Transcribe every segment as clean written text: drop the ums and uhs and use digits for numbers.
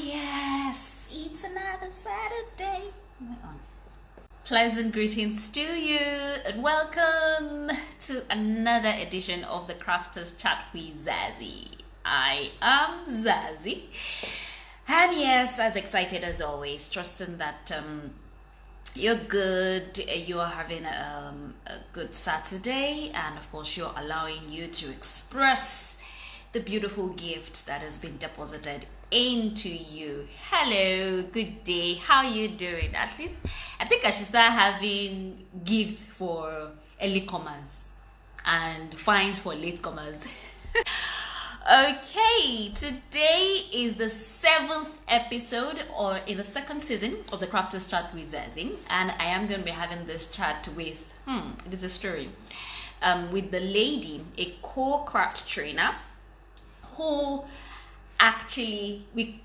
Yes, it's another Saturday. Oh my God. Pleasant greetings to you and welcome to another edition of the Crafters Chat with Zazie. I am Zazie, and yes, as excited as always, trusting that you're good, you are having a good Saturday, and of course you're allowing you to express the beautiful gift that has been deposited into you. Hello, good day, how you doing? At least I think I should start having gifts for early comers and fines for late comers. Okay, today is the 7th episode or in the 2nd season of the Crafters Chat with Zazie, and I am going to be having this chat with it is a story with the lady, a co-craft trainer who actually we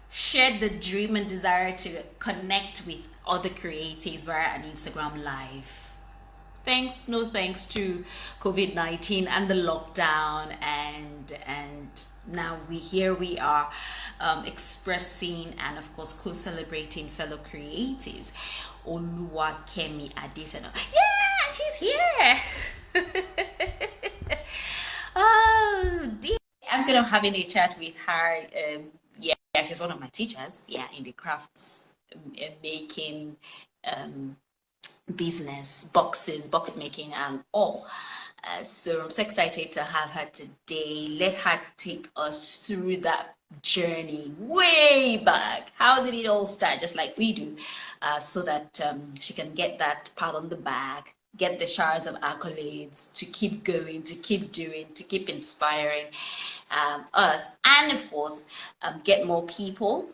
shared the dream and desire to connect with other creatives via an Instagram live. No thanks to COVID-19 and the lockdown, and now we are expressing and of course co-celebrating fellow creatives. Oluwakemi Adesona. Yeah, she's here. Oh dear. I'm gonna have a chat with her. Yeah, she's one of my teachers. Yeah, in the crafts making business, box making and all. So I'm so excited to have her today. Let her take us through that journey way back. How did it all start? Just like we do, so that she can get that pat on the back, get the showers of accolades to keep going, to keep doing, to keep inspiring us, and of course get more people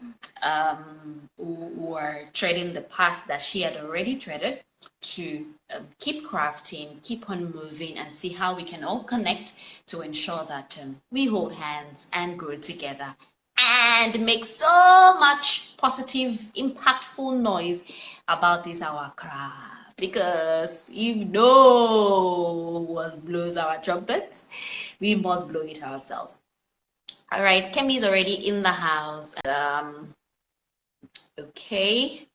who are treading the path that she had already treaded to keep crafting, keep on moving, and see how we can all connect to ensure that we hold hands and grow together and make so much positive, impactful noise about this our craft. Because if no one blows our trumpets, we must blow it ourselves. All right, Kemi is already in the house. Okay.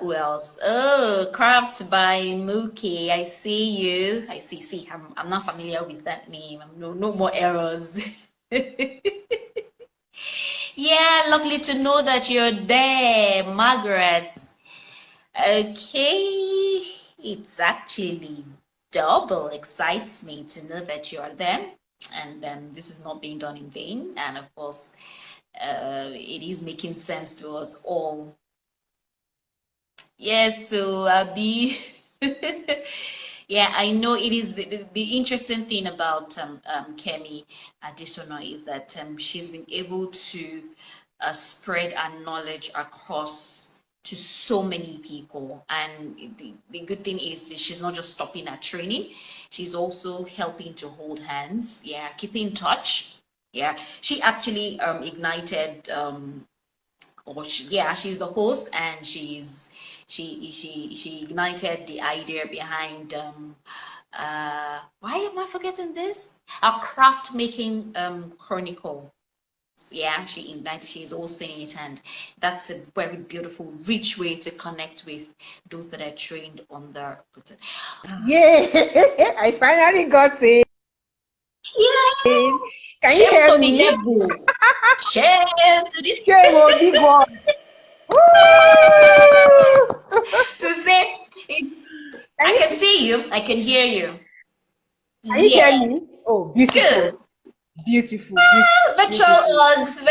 Who else? Oh, Craft by Mookie. I see you. I see. I'm not familiar with that name. No more errors. Yeah, lovely to know that you're there, Margaret. Okay, it's actually double excites me to know that you are there, and this is not being done in vain, and of course it is making sense to us all. Yes, so Abby. Yeah, I know it is. The interesting thing about Kemi Adesona is that she's been able to spread our knowledge across to so many people, and the good thing is she's not just stopping at training, she's also helping to hold hands, yeah, keeping in touch. Yeah, she actually ignited she's the host, and she ignited the idea behind why am I forgetting this, a craft making chronicle. Yeah, she ignited, she's all saying it, and that's a very beautiful, rich way to connect with those that are trained on the yeah. I finally got it. Yeah, can you hear me? Share to this big one. to say I can see you, I can hear you. Can you hear me? Oh, beautiful. Good. Beautiful. Virtual hugs.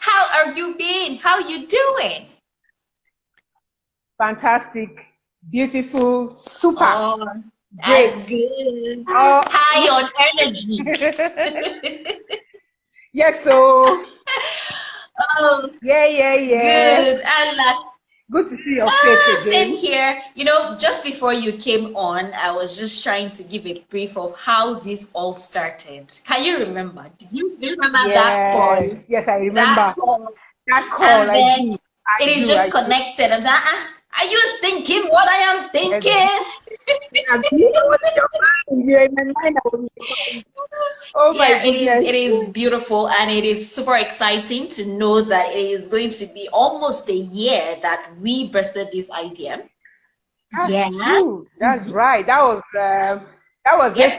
How are you been? How you doing? Fantastic. Beautiful. Super. Oh, that's good. High on energy. Yes, so. Yeah. Good. Good to see your face again. Same here. You know, just before you came on, I was just trying to give a brief of how this all started. Can you remember? Do you remember that call? Yes, I remember. That call. And then it is just connected. And are you thinking what I am thinking? I'm seeing what you're in my mind. Oh my Yeah, goodness. it is beautiful, and it is super exciting to know that it is going to be almost a year that we birthed this idea. That's Yeah. true. That's Mhm. right. That was Yep.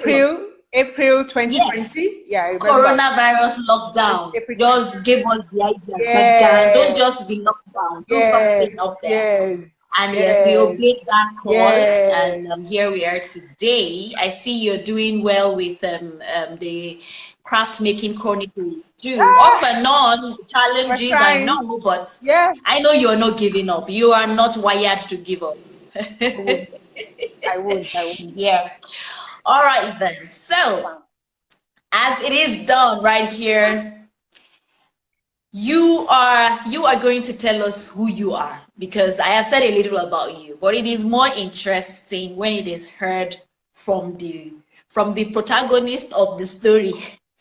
April Yes. 2020. Yeah, I remember. Coronavirus lockdown April 20. just gave us the idea that don't Yes, just be locked down, do yes, something up there. yes, And yes, we yes, obeyed that call, and yes. here we are today. I see you're doing well with the craft making chronicles too. Off Ah, and on we're challenges, I trying. know, but Yeah, I know you're not giving up. You are not wired to give up. I won't. I won't. I won't. Yeah. All right then. So, as it is done right here, you are going to tell us who you are, because I have said a little about you, but it is more interesting when it is heard from the protagonist of the story.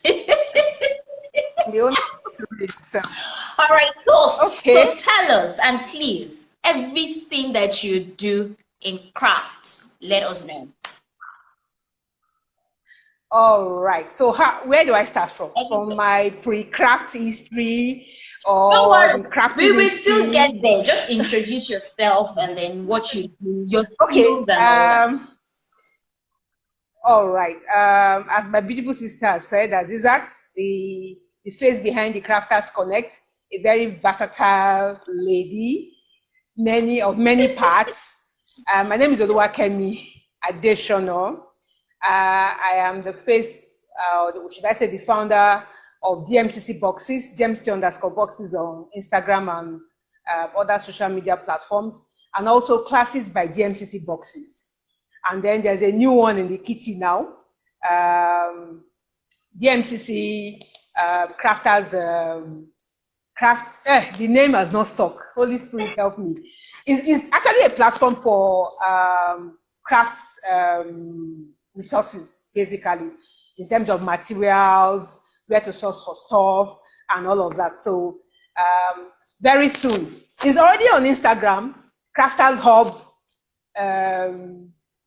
The only itself. All right, so Okay. tell us, and please, everything that you do in craft, let us know. All right. So, where do I start from? From Anything. my pre-craft history Don't or worry, the we crafting will still history? get there. Just introduce yourself and then what you do, your Okay. skills and all that. All right. As my beautiful sister has said, Azizat, the face behind the Crafters Connect, a very versatile lady, many parts. My name is Oluwakemi Adesona. I am the face, should I say, the founder of DMCC Boxes, DMC underscore boxes on Instagram and other social media platforms, and also Classes by DMCC Boxes. And then there's a new one in the kitty now. DMCC Crafters the name has not stuck. Holy Spirit help me. It's actually a platform for crafts resources, basically, in terms of materials, where to source for stuff, and all of that. So very soon, it's already on Instagram, Crafters Hub,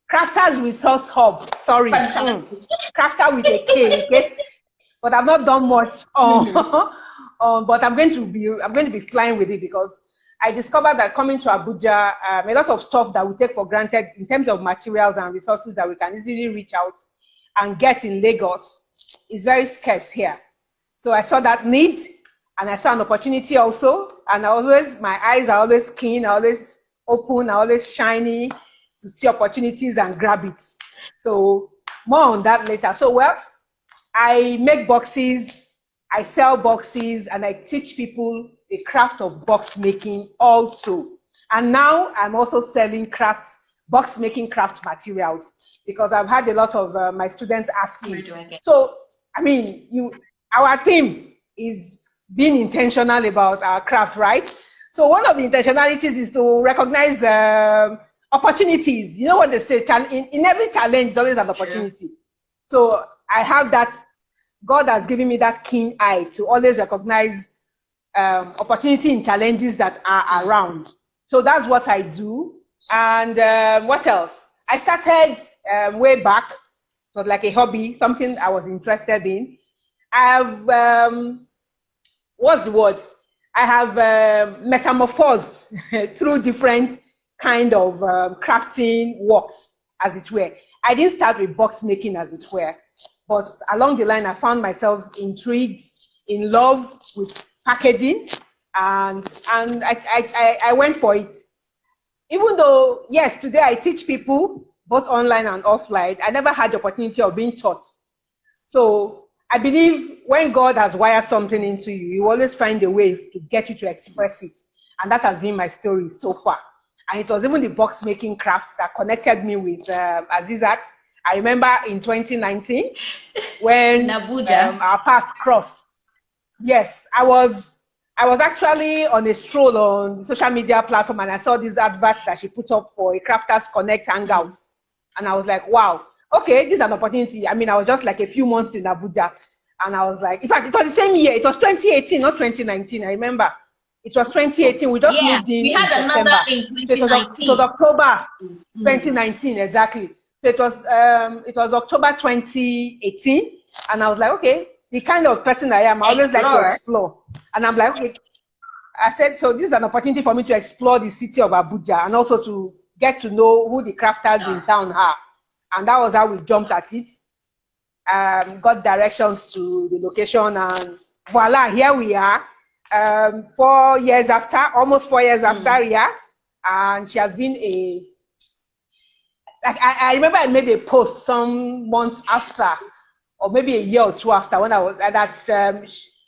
Crafters Resource Hub. Sorry, Fantastic. Crafter with a K. Yes, but I've not done much but I'm going to be flying with it, because I discovered that coming to Abuja, a lot of stuff that we take for granted in terms of materials and resources that we can easily reach out and get in Lagos is very scarce here. So I saw that need, and I saw an opportunity also. And my eyes are always keen, are always open, are always shiny to see opportunities and grab it. So more on that later. So, well, I make boxes, I sell boxes, and I teach people the craft of box making also. And now I'm also selling box making craft materials, because I've had a lot of my students asking. So, I mean, our theme is being intentional about our craft, right? So one of the intentionalities is to recognize opportunities. You know what they say, in every challenge, there's always an opportunity. Sure. So I have that. God has given me that keen eye to always recognize opportunity and challenges that are around. So that's what I do. And what else? I started way back. It was like a hobby, something I was interested in. I've, what's the word? I have metamorphosed through different kind of crafting works, as it were. I didn't start with box making, as it were. But along the line, I found myself intrigued, in love with packaging, and I went for it. Even though, yes, today I teach people, both online and offline, I never had the opportunity of being taught. So I believe when God has wired something into you, you always find a way to get you to express it. And that has been my story so far. And it was even the box making craft that connected me with Azizat. I remember in 2019 when our paths crossed. Yes, I was actually on a stroll on the social media platform, and I saw this advert that she put up for a Crafters Connect Hangout. And I was like, wow, okay, this is an opportunity. I mean, I was just like a few months in Abuja, and I was like, in fact, it was the same year. It was 2018, not 2019. I remember. It was 2018. We just moved in. We had September. another in 2019. So it was October 2019, exactly. So it was October 2018, and I was like, okay, the kind of person I am, I always like to explore. And I'm like, okay, I said, so this is an opportunity for me to explore the city of Abuja and also to get to know who the crafters in town are. And that was how we jumped at it. Got directions to the location, and voila, here we are. 4 years after, almost 4 years after, yeah. And she has been I remember I made a post some months after, or maybe a year or two after, when I was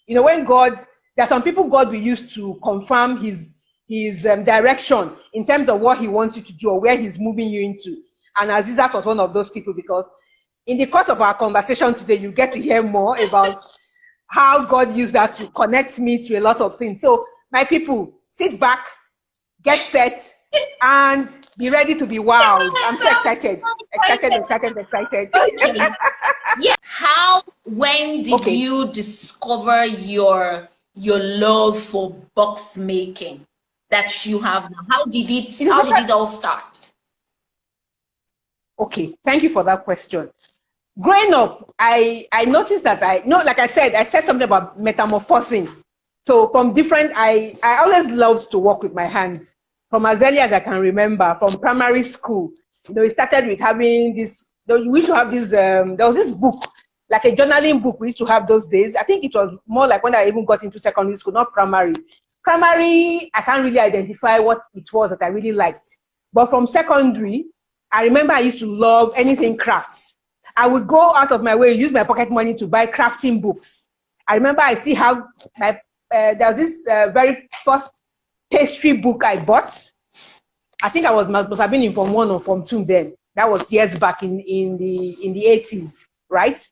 when God, there are some people God will use to confirm his direction in terms of what he wants you to do or where he's moving you into. And Azizat was one of those people, because in the course of our conversation today, you get to hear more about how God used that to connect me to a lot of things. So my people, sit back, get set, and be ready to be wowed. I'm so excited. Excited. Yeah. When did you discover your love for box making that you have now? How did it all start? Okay, thank you for that question. Growing up, I noticed that like I said something about metamorphosing. So from different, I always loved to work with my hands from as early as I can remember. From primary school, we started with having this. We used to have this. There was this book, like a journaling book we used to have those days. I think it was more like when I even got into secondary school, not primary. Primary, I can't really identify what it was that I really liked. But from secondary, I remember I used to love anything crafts. I would go out of my way, use my pocket money to buy crafting books. I remember I still have there was this very first pastry book I bought. I think I must have been in Form 1 or Form 2 then. That was years back in the 80s, right?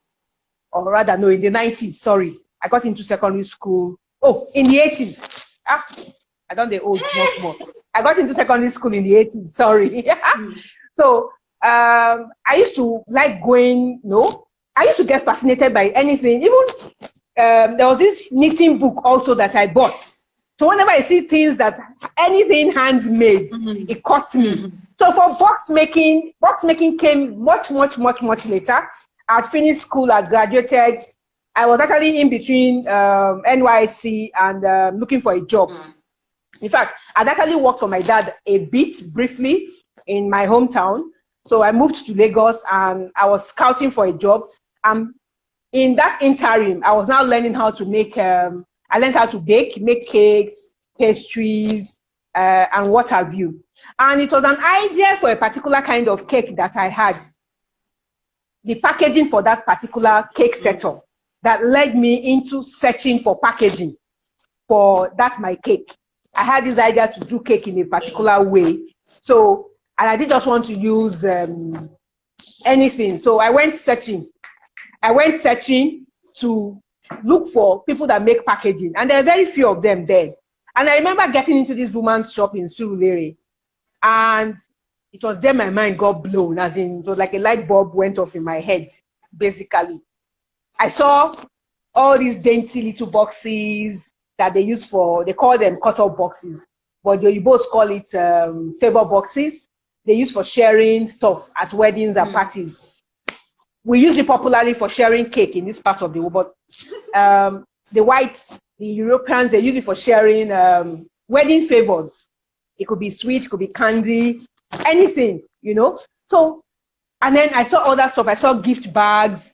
Or rather, no, in the 90s, sorry. I got into secondary school. Oh, in the 80s. I don't the old small. I got into secondary school in the 80s, sorry. So I used to like going, I used to get fascinated by anything. Even there was this knitting book also that I bought. So whenever I see things anything handmade, it caught me. So for box making came much later. I'd finished school, I'd graduated. I was actually in between NYC and looking for a job. In fact, I'd actually worked for my dad a bit, briefly, in my hometown. So I moved to Lagos and I was scouting for a job. In that interim, I was now learning how to make, I learned how to bake, make cakes, pastries, and what have you. And it was an idea for a particular kind of cake that I had. The packaging for that particular cake setup that led me into searching for packaging for my cake. I had this idea to do cake in a particular way. So, and I didn't just want to use anything. So I went searching. To look for people that make packaging. And there are very few of them there. And I remember getting into this woman's shop in Surulere. And it was there my mind got blown, as in, it was like a light bulb went off in my head, basically. I saw all these dainty little boxes that they use they call them cut-off boxes, but you both call it favor boxes. They use for sharing stuff at weddings and parties. We use it popularly for sharing cake in this part of the world, but the whites, the Europeans, they use it for sharing wedding favors. It could be sweet, it could be candy, anything, So, and then I saw other stuff. I saw gift bags.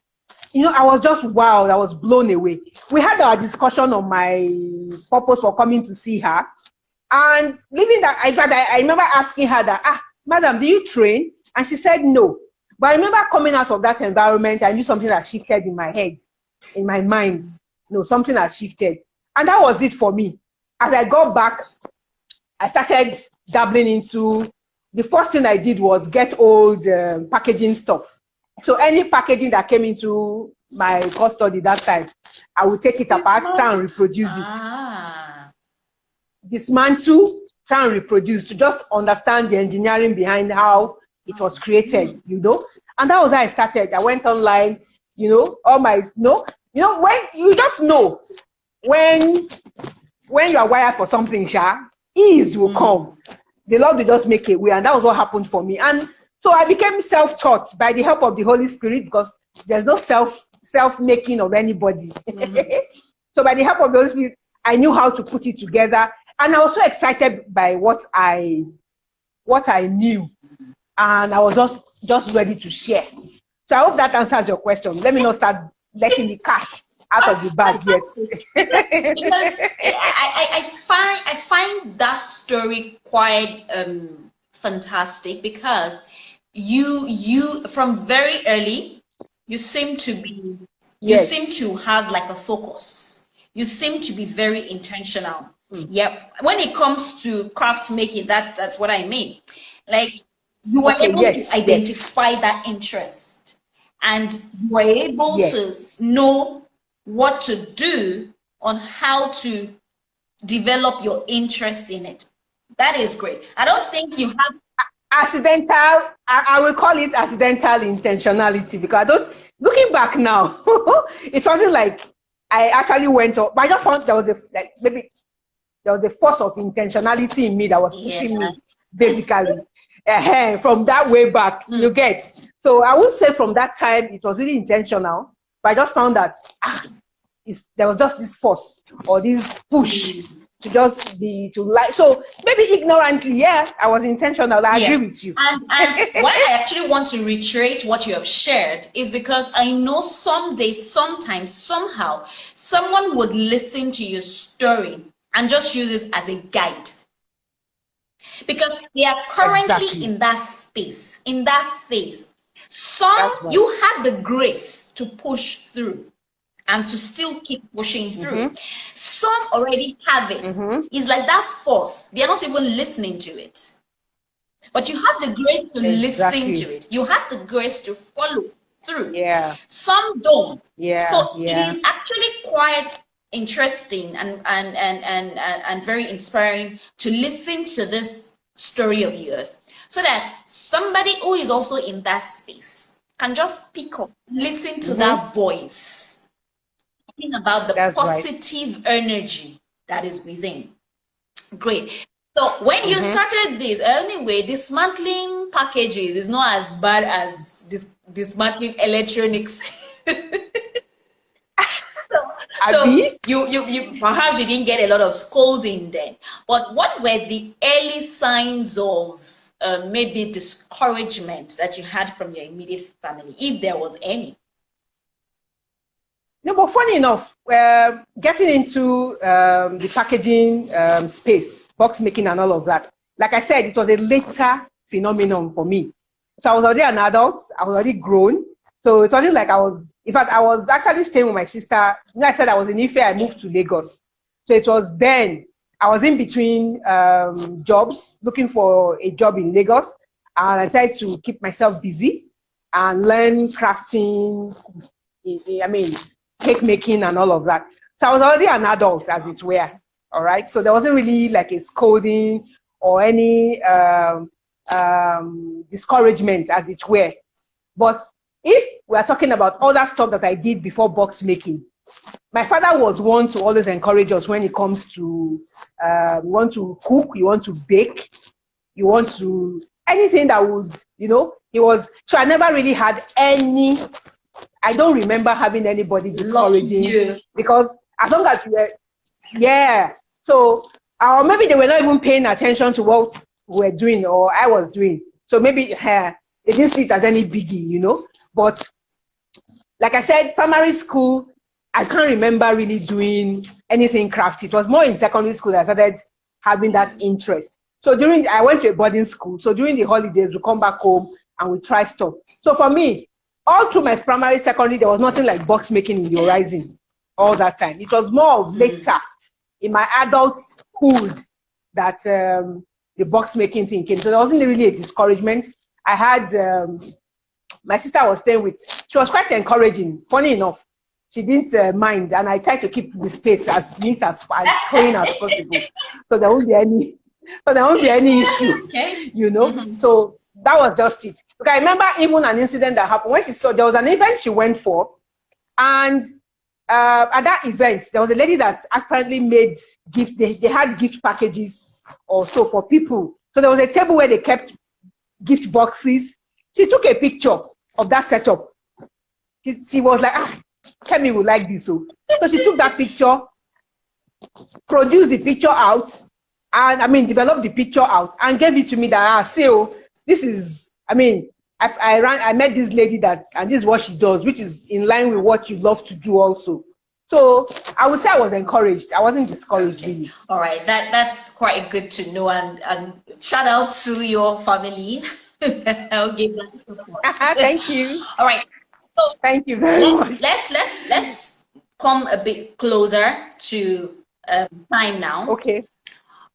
I was just wowed. I was blown away. We had our discussion on my purpose for coming to see her. And leaving that, I remember asking her that, madam, do you train? And she said no. But I remember coming out of that environment, I knew something that shifted in my head, in my mind. Something has shifted. And that was it for me. As I got back, I started dabbling into, the first thing I did was get old packaging stuff. So any packaging that came into my custody that time, I would take it apart, try and reproduce it. Dismantle, try and reproduce, to just understand the engineering behind how it was created, And that was how I started. I went online, all my, when you just know, when you are wired for something, ease will come. The Lord will just make a way. And that was what happened for me. And so So I became self-taught by the help of the Holy Spirit, because there's no self-making of anybody. So by the help of the Holy Spirit, I knew how to put it together. And I was so excited by what I knew. And I was just ready to share. So I hope that answers your question. Let me not start letting the cat out of the bag yet. Because I find that story quite fantastic, because you from very early, you seem to be, you seem to have like a focus. You seem to be very intentional. Yep. When it comes to craft making, that's what I mean. Like, you were able to identify that interest, and you were able to know what to do on how to develop your interest in it. That is great. I don't think you have accidental, I will call it accidental intentionality, because I don't, looking back now, it wasn't like I actually went up, but I just found there was maybe there was a force of intentionality in me that was pushing me, basically, from that way back, you get. So I would say from that time, it was really intentional, but I just found that there was just this force or this push to just be, to like, so maybe ignorantly, I was intentional. I agree with you. And why I actually want to reiterate what you have shared is because I know someday, sometimes, somehow, someone would listen to your story and just use it as a guide. Because they are currently in that space, in that phase. Some, you had the grace to push through and to still keep pushing through. Some already have it. It's like that force. They're not even listening to it. But you have the grace to listen to it. You have the grace to follow through. Some don't. So it is actually quite interesting and very inspiring to listen to this story of yours, so that somebody who is also in that space can just pick up, listen to that voice, talking about the positive energy that is within. Great. So when you started this, anyway, dismantling packages is not as bad as dismantling electronics. So you perhaps you didn't get a lot of scolding then, but what were the early signs of maybe discouragement that you had from your immediate family, if there was any? No, but funny enough, getting into the packaging space, box making and all of that, like I said, it was a later phenomenon for me. So I was already an adult, I was already grown. So it wasn't like I was, in fact, I was actually staying with my sister. Like I said, I was in Ife, I moved to Lagos. So it was then, I was in between jobs, looking for a job in Lagos. And I decided to keep myself busy and learn crafting, cake making and all of that. So I was already an adult, as it were. All right. So there wasn't really like a scolding or any discouragement, as it were. But if we are talking about all that stuff that I did before box making, my father was one to always encourage us when it comes to, you want to cook, you want to bake, you want to, anything that would, he was, so I never really had any, I don't remember having anybody discouraging, because as long as we were, so, or maybe they were not even paying attention to what we were doing or I was doing. So maybe they didn't see it as any biggie, But like I said, primary school, I can't remember really doing anything crafty. It was more in secondary school that I started having that interest. So I went to a boarding school. So during the holidays, we come back home and we try stuff. So for me, all through my primary, secondary, there was nothing like box making in the horizon all that time. It was more of later in my adulthood that the box making thing came. So there wasn't really a discouragement. I had, my sister was staying with, she was quite encouraging, funny enough. She didn't mind, and I tried to keep the space as neat as clean as possible. So there won't be any issue, So that was just it. Because I remember even an incident that happened when she saw, there was an event she went for, and at that event, there was a lady that apparently made gift, they had gift packages or so for people. So there was a table where they kept gift boxes. She took a picture of that setup. She was like, Kemi will like this. So she took that picture, produced the picture out, and developed the picture out and gave it to me that, this is, I met this lady and this is what she does, which is in line with what you love to do also. So I would say I was encouraged. I wasn't discouraged, really. All right, that's quite good to know, and shout out to your family. I'll give that support. Thank you. All right. So thank you very much. Let's come a bit closer to time now. Okay.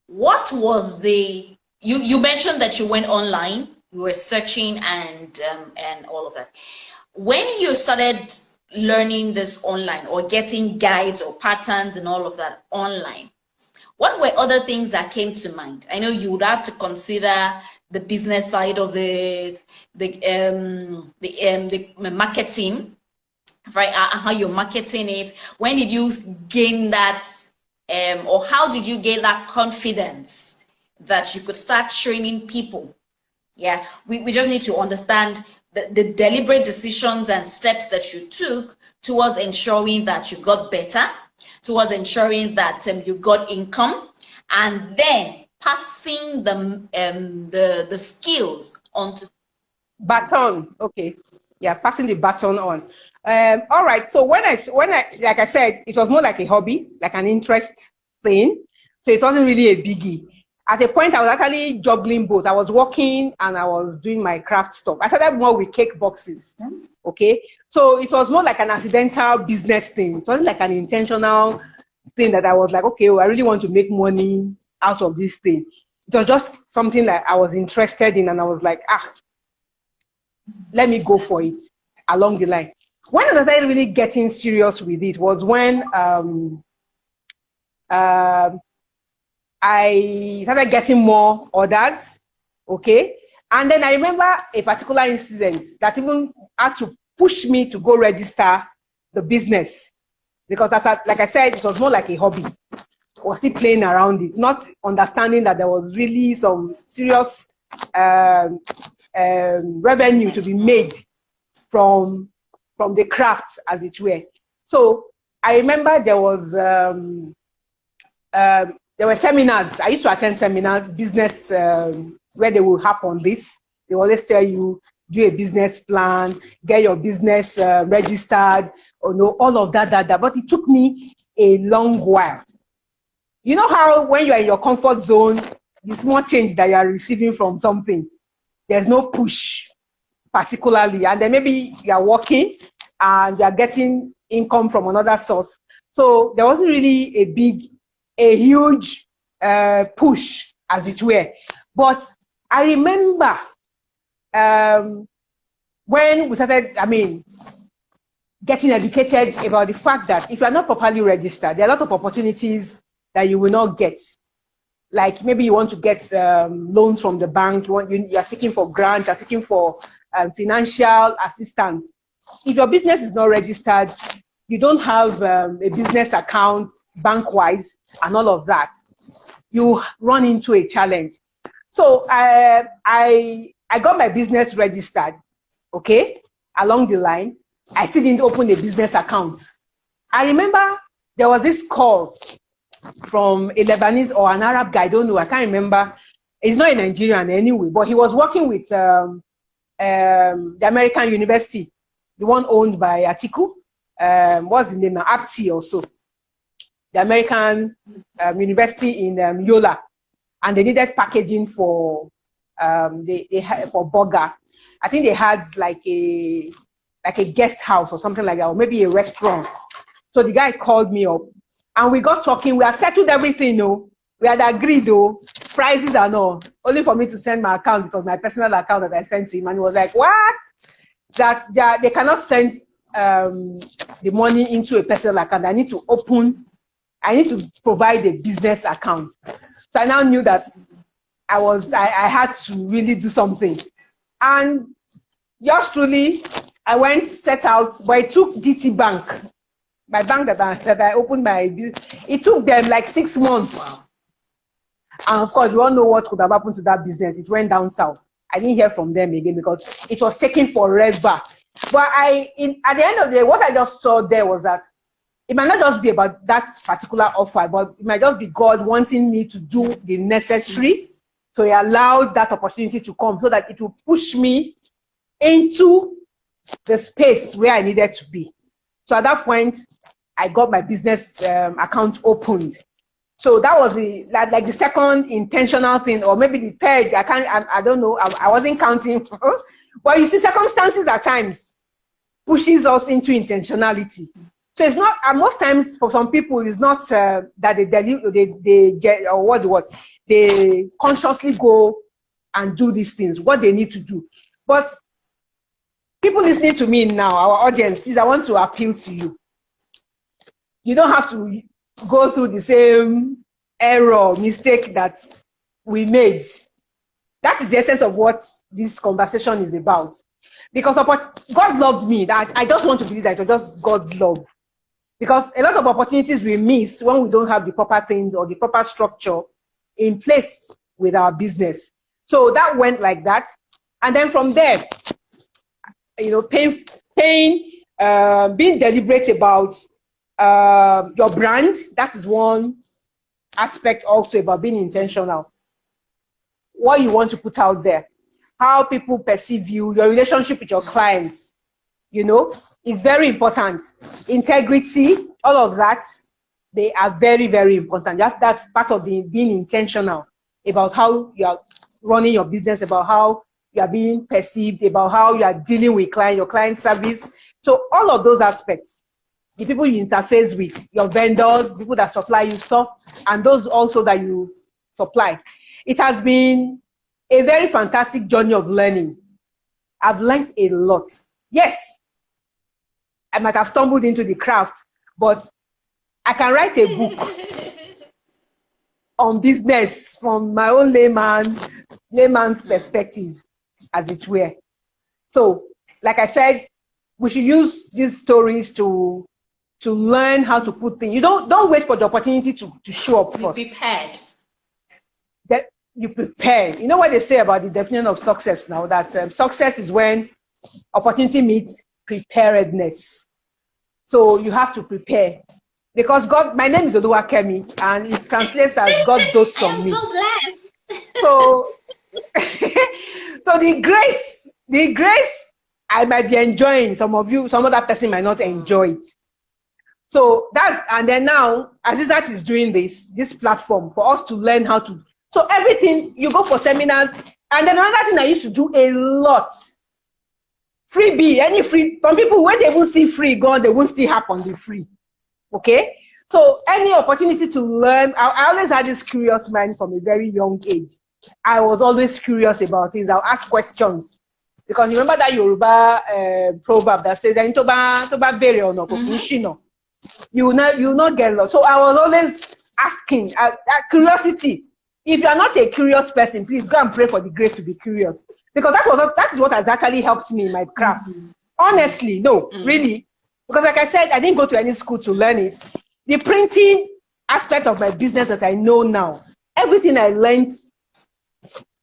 What was you mentioned that you went online, you were searching and all of that. When you started learning this online or getting guides or patterns and all of that online, what were other things that came to mind? I know you would have to consider the business side of it, the marketing, right? How you're marketing it. When did you gain that, or how did you gain that confidence that you could start training people? Yeah, we just need to understand the deliberate decisions and steps that you took towards ensuring that you got better, towards ensuring that you got income, and then passing the skills on to baton. Okay, yeah, passing the baton on. All right. So when I like I said, it was more like a hobby, like an interest thing. So it wasn't really a biggie. At a point, I was actually juggling both. I was working and I was doing my craft stuff. I started more with cake boxes. Okay, so it was more like an accidental business thing. It wasn't like an intentional thing that I was like, okay, well, I really want to make money out of this thing. It was just something that I was interested in, and I was like, let me go for it along the line. When I started really getting serious with it was when I started getting more orders, okay? And then I remember a particular incident that even had to push me to go register the business, because like I said, it was more like a hobby. I was still playing around it, not understanding that there was really some serious revenue to be made from the craft, as it were. So I remember there were seminars. I used to attend seminars, business, where they will happen this. They always tell you, do a business plan, get your business registered, or no, all of that. But it took me a long while. You know how when you are in your comfort zone, the small change that you are receiving from something, there's no push particularly. And then maybe you are working and you are getting income from another source. So there wasn't really a huge push, as it were. But I remember when we started, getting educated about the fact that if you are not properly registered, there are a lot of opportunities that you will not get. Like maybe you want to get loans from the bank, you are seeking for grants, you are seeking for financial assistance. If your business is not registered, you don't have a business account bank-wise and all of that, you run into a challenge. So I got my business registered, okay, along the line. I still didn't open a business account. I remember there was this call from a Lebanese or an Arab guy, I don't know, I can't remember. He's not a Nigerian anyway, but he was working with the American university, the one owned by Atiku. What's the name now? Apti also. The American university in Yola. And they needed packaging for for burger. I think they had like a guest house or something like that, or maybe a restaurant. So the guy called me up and we got talking. We had settled everything, we had agreed, prices and all, only for me to send my account. It was my personal account that I sent to him, and he was like, what? That they cannot send the money into a personal account. I need to provide a business account. So I now knew that I had to really do something. And yours truly, I went, set out, but it took DT Bank, my bank that I opened it took them like 6 months. Wow. And of course, we all know what could have happened to that business. It went down south. I didn't hear from them again because it was taking forever. But at the end of the day, what I just saw there was that it might not just be about that particular offer, but it might just be God wanting me to do the necessary to allow that opportunity to come so that it will push me into the space where I needed to be. So at that point, I got my business account opened. So that was like the second intentional thing, or maybe the third. I don't know. I wasn't counting. But you see, circumstances at times pushes us into intentionality. So it's not, most times for some people, it's not that they get, or what, they consciously go and do these things, what they need to do. But people listening to me now, our audience, please, I want to appeal to you. You don't have to go through the same error, mistake that we made. That is the essence of what this conversation is about. Because God loved me, that I just want to believe that it was just God's love. Because a lot of opportunities we miss when we don't have the proper things or the proper structure in place with our business. So that went like that. And then from there, being deliberate about your brand. That is one aspect also about being intentional. What you want to put out there, how people perceive you, your relationship with your clients, is very important. Integrity, all of that, they are very, very important. That's part of being intentional about how you are running your business, about how you are being perceived, about how you are dealing with your client service. So all of those aspects, the people you interface with, your vendors, people that supply you stuff, and those also that you supply. It has been a very fantastic journey of learning. I've learned a lot. Yes, I might have stumbled into the craft, but I can write a book on business from my own layman's perspective, as it were. So, like I said, we should use these stories to learn how to put things. You don't wait for the opportunity to show up first. Be prepared. That you prepare. You know what they say about the definition of success now? That success is when opportunity meets preparedness. So you have to prepare. Because my name is Oluwakemi, and it translates as God dotes on me. I'm so blessed. So, so the grace I might be enjoying, some other person might not enjoy it. So and then now, Azizat is doing this platform for us to learn how to. So everything, you go for seminars, and then another thing I used to do a lot, freebie, some people, when they even see free gone, they won't still happen the free. Okay? So any opportunity to learn, I always had this curious mind from a very young age. I was always curious about things. I'll ask questions. Because you remember that Yoruba proverb that says, you will not get lost. So I was always asking, that curiosity. If you are not a curious person, please go and pray for the grace to be curious. Because that is what has actually helped me in my craft. Honestly, no, really. Because like I said, I didn't go to any school to learn it. The printing aspect of my business as I know now, everything I learned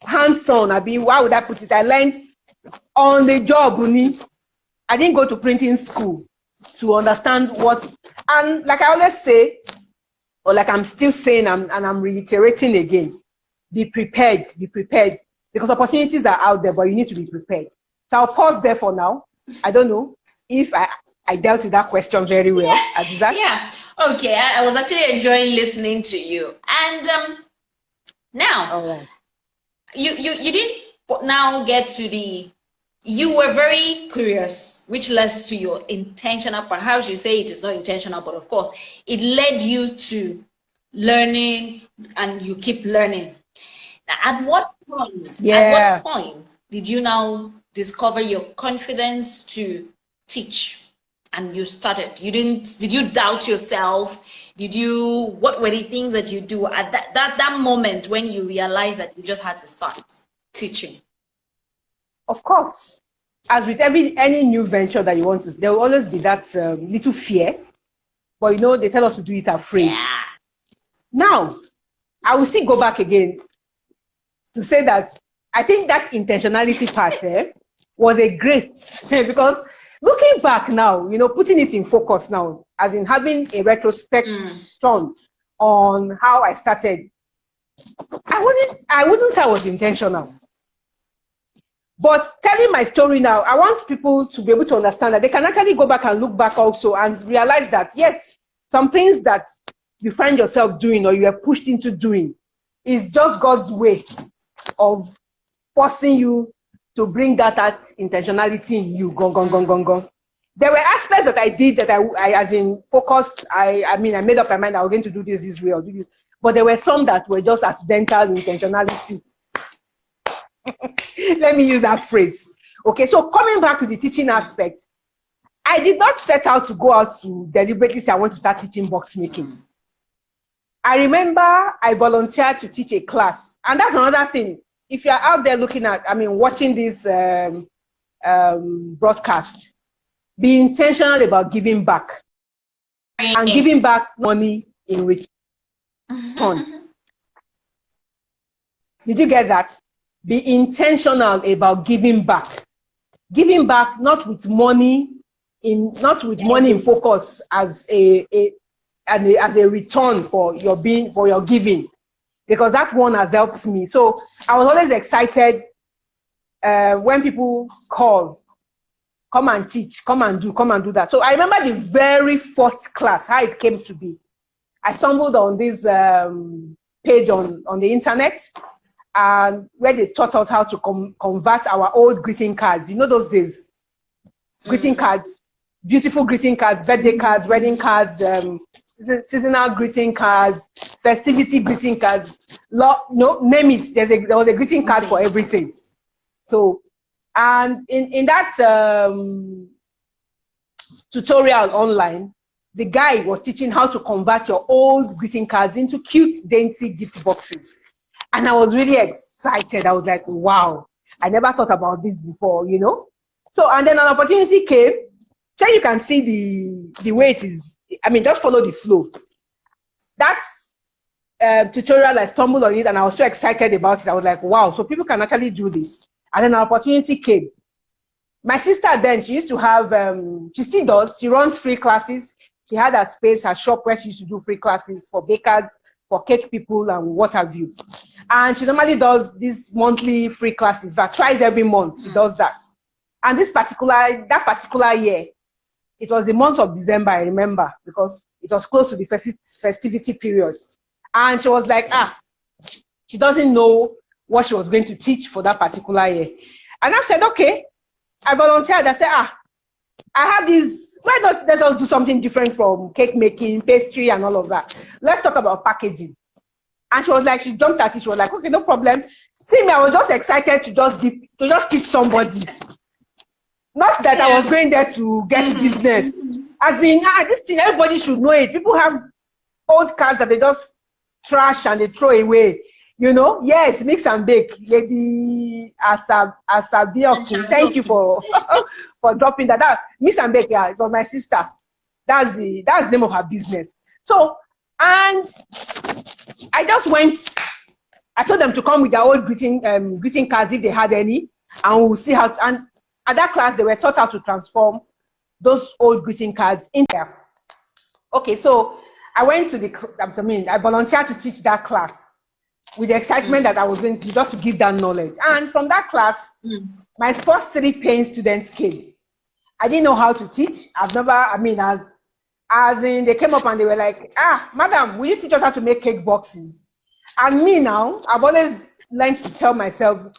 hands-on, why would I put it? I learned on the job. I didn't go to printing school to understand what, and like I always say, or like I'm still saying, and I'm reiterating again, be prepared, because opportunities are out there, but you need to be prepared. So I'll pause there for now. I don't know if I dealt with that question very well. Yeah. Okay. I was actually enjoying listening to you. And now, right. you didn't now get to you were very curious, which led to your intentional, perhaps you say it is not intentional, but of course, it led you to learning, and you keep learning. Now, at what point did you now discover your confidence to teach? And you started. Did you doubt yourself? What were the things that you do at that moment when you realized that you just had to start teaching? Of course, as with any new venture that you want to, there will always be that little fear, but they tell us to do it afraid. Yeah. Now, I will still go back again to say that I think that intentionality part was a grace because looking back now, putting it in focus now, as in having a retrospection on how I started, I wouldn't say I was intentional. But telling my story now, I want people to be able to understand that they can actually go back and look back also and realize that, yes, some things that you find yourself doing or you are pushed into doing is just God's way of forcing you to bring that intentionality in you. Gone. There were aspects that I did that I as in focused. I made up my mind I was going to do this way or do this. But there were some that were just accidental intentionality. Let me use that phrase. Okay, so coming back to the teaching aspect, I did not set out to go out to deliberately say I want to start teaching box making. I remember I volunteered to teach a class. And that's another thing. If you're out there looking at, watching this broadcast, be intentional about giving back. And giving back money in return. Did you get that? Be intentional about giving back. Giving back not with money in focus as a return for your giving, because that one has helped me. So I was always excited when people call, come and teach, come and do that. So I remember the very first class, how it came to be. I stumbled on this page on the internet, and where they taught us how to convert our old greeting cards. You know those days? Greeting cards, beautiful greeting cards, birthday cards, wedding cards, seasonal greeting cards, festivity greeting cards. Name it. There was a greeting card for everything. So, and in that tutorial online, the guy was teaching how to convert your old greeting cards into cute, dainty gift boxes. And I was really excited. I was like, wow, I never thought about this before, So, and then an opportunity came. So you can see the way it is. Just follow the flow. That's tutorial, I stumbled on it and I was so excited about it. I was like, wow, so people can actually do this. And then an opportunity came. My sister then, she used to have, she still does, she runs free classes. She had her space, her shop where she used to do free classes for bakers, for cake people and what have you. And she normally does these monthly free classes, but twice every month she does that. And that particular year, it was the month of December, I remember, because it was close to the festivity period. And she was like, she doesn't know what she was going to teach for that particular year. And I said, okay. I volunteered. I said, I have this, why not let us do something different from cake making, pastry, and all of that. Let's talk about packaging. And she was like, she jumped at it. She was like, okay, no problem. See me, I was just excited to just teach somebody. Not that I was going there to get business. As in, this thing, everybody should know it. People have old cards that they just trash and they throw away. Yes, mix and bake. Lady Asabioki, thank you for for dropping that. Mix and bake, it was my sister. That's the name of her business. So, and I just went. I told them to come with their old greeting cards if they had any, and we'll see how. And at that class, they were taught how to transform those old greeting cards in there. Okay, so I went to I volunteered to teach that class with the excitement that I was going to just to give that knowledge. And from that class, my first 3 paying students came. I didn't know how to teach. I've never, as in, they came up and they were like, madam, will you teach us how to make cake boxes? And me now, I've always learned to tell myself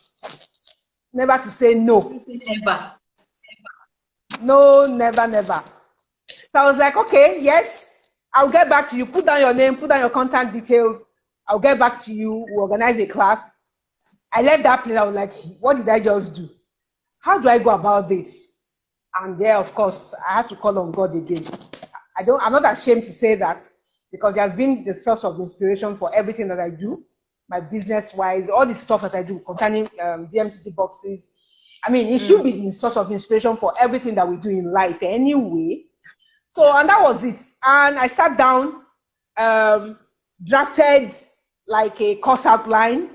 never to say no. Never. No, never. So I was like, okay, yes, I'll get back to you. Put down your name, put down your contact details. I'll get back to you. We'll organize a class. I left that place. I was like, what did I just do? How do I go about this? And there, of course, I had to call on God again. I'm not ashamed to say that because He has been the source of inspiration for everything that I do, my business-wise, all the stuff that I do concerning DMCC boxes. It should be the source of inspiration for everything that we do in life anyway. So, and that was it. And I sat down, drafted like a course outline,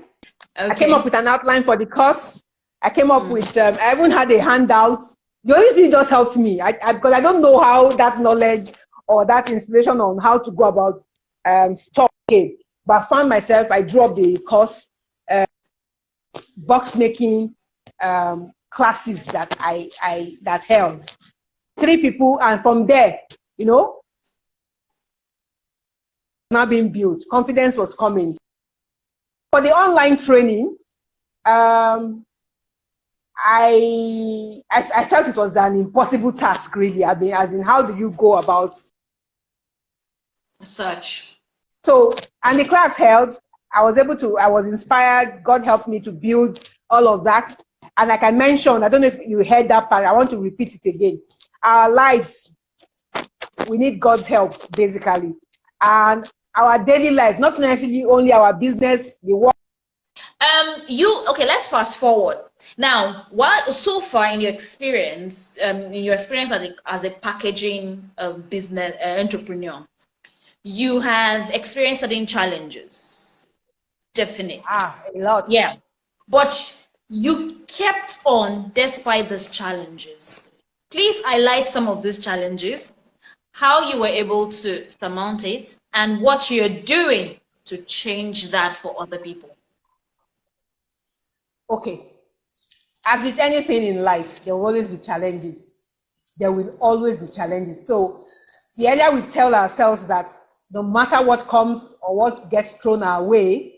Okay. I came up with an outline for the course. I came up with, I even had a handout. The only thing just helped me because I don't know how that knowledge or that inspiration on how to go about stuff came. But I found myself, I drew up the course, box making classes that that held. 3 people, and from there, now being built, confidence was coming. For the online training, I felt it was an impossible task, really. I mean, as in, how do you go about such? So, and the class held. I was inspired. God helped me to build all of that. And like I mentioned, I don't know if you heard that part. I want to repeat it again. Our lives, we need God's help, basically. And our daily life, not necessarily only our business, the work. Okay, let's fast forward. Now, so far in your experience, as a packaging business entrepreneur, you have experienced certain challenges. Definitely. A lot. Yeah. But you kept on despite these challenges. Please highlight some of these challenges, how you were able to surmount it, and what you're doing to change that for other people. Okay. As with anything in life, there will always be challenges. There will always be challenges. So the earlier we tell ourselves that no matter what comes or what gets thrown our way,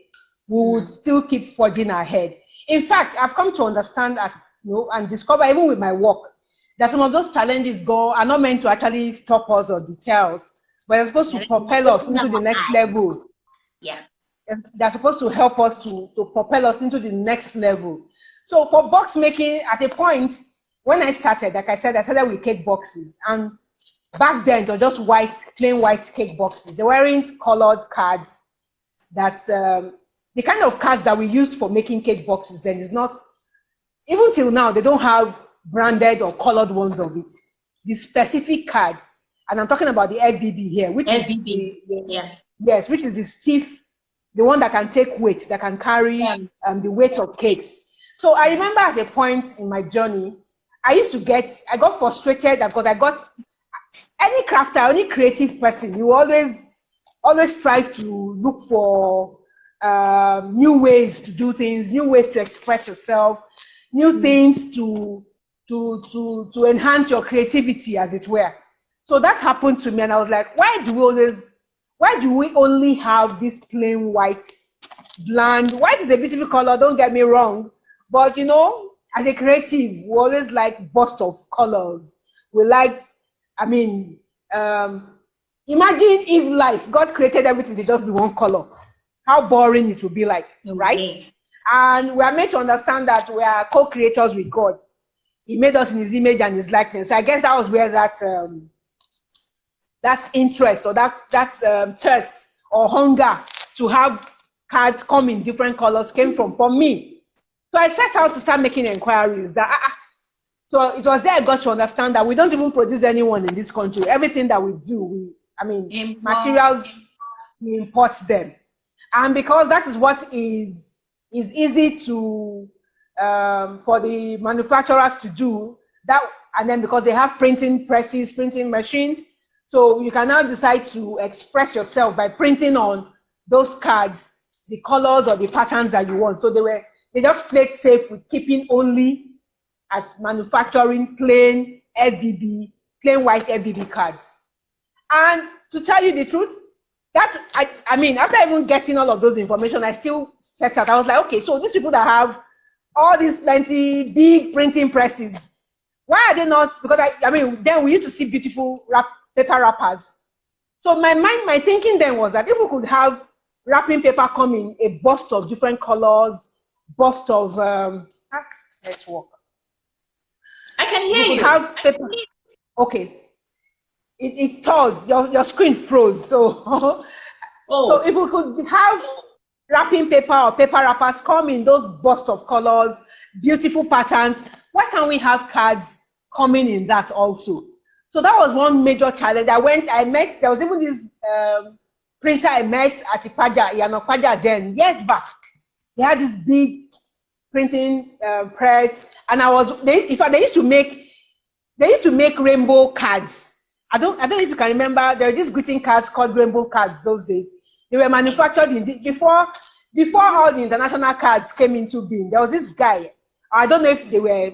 we would still keep forging ahead. In fact, I've come to understand that, and discover, even with my work, that some of those challenges are not meant to actually stop us or deter us, but they're supposed to propel us into the next level. Yeah. They're supposed to help us to propel us into the next level. So for box making, at a point, when I started, like I said, I started with cake boxes. And back then, it was just plain white cake boxes. They weren't colored cards. That's the kind of cards that we used for making cake boxes then is not, even till now, they don't have branded or colored ones of it. The specific card, and I'm talking about the FBB here, which FBB. Yes, which is the stiff, the one that can take weight, that can carry the weight of cakes. So I remember at a point in my journey, I got frustrated because I got any crafter, any creative person, you always strive to look for new ways to do things, new ways to express yourself, new things to enhance your creativity, as it were. So that happened to me, and I was like, why do we only have this plain white, bland? White is a beautiful color, don't get me wrong. But, as a creative, we always like burst of colors. We liked, imagine if God created everything to just be one color. How boring it would be like, right? And we are made to understand that we are co-creators with God. He made us in his image and his likeness. So I guess that was where that interest or that thirst or hunger to have cards come in different colors came from me. So I set out to start making inquiries. So it was there I got to understand that we don't even produce anyone in this country. Everything that we do, materials, we import them. And because that is what is easy to for the manufacturers to do that, and then because they have printing presses, printing machines, so you can now decide to express yourself by printing on those cards the colors or the patterns that you want. So they just played safe with keeping only at manufacturing plain white FBB cards. And to tell you the truth, after even getting all of those information, I still set out. I was like, okay, so these people that have all these plenty big printing presses, why are they not? Because then we used to see beautiful paper wrappers. So my thinking then was that if we could have wrapping paper come in a burst of different colors, burst of network. I can hear you. Have paper. Okay. It's told your screen froze. So so if we could have wrapping paper or paper wrappers come in those bursts of colors, beautiful patterns, why can't we have cards coming in that also? So that was one major challenge. There was even this printer I met at Ipaja, Iyanokpaja then, years back. They had this big printing press, and in fact, they used to make rainbow cards. I don't know if you can remember. There were these greeting cards called rainbow cards those days. They were manufactured before all the international cards came into being. There was this guy. I don't know if they were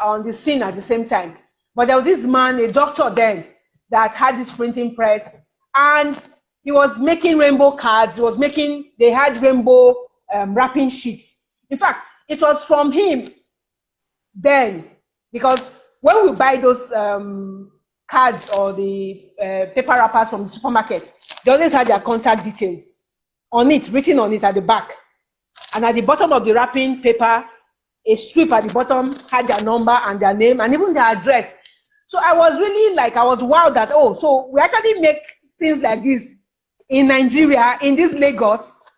on the scene at the same time, but there was this man, a doctor then, that had this printing press, and he was making rainbow cards. They had rainbow wrapping sheets. In fact, it was from him then, because when we buy those cards or the paper wrappers from the supermarket, they always had their contact details on it, written on it at the back. And at the bottom of the wrapping paper, a strip at the bottom had their number and their name and even their address. So I was really I was wowed that, so we actually make things like this in Nigeria, in this Lagos.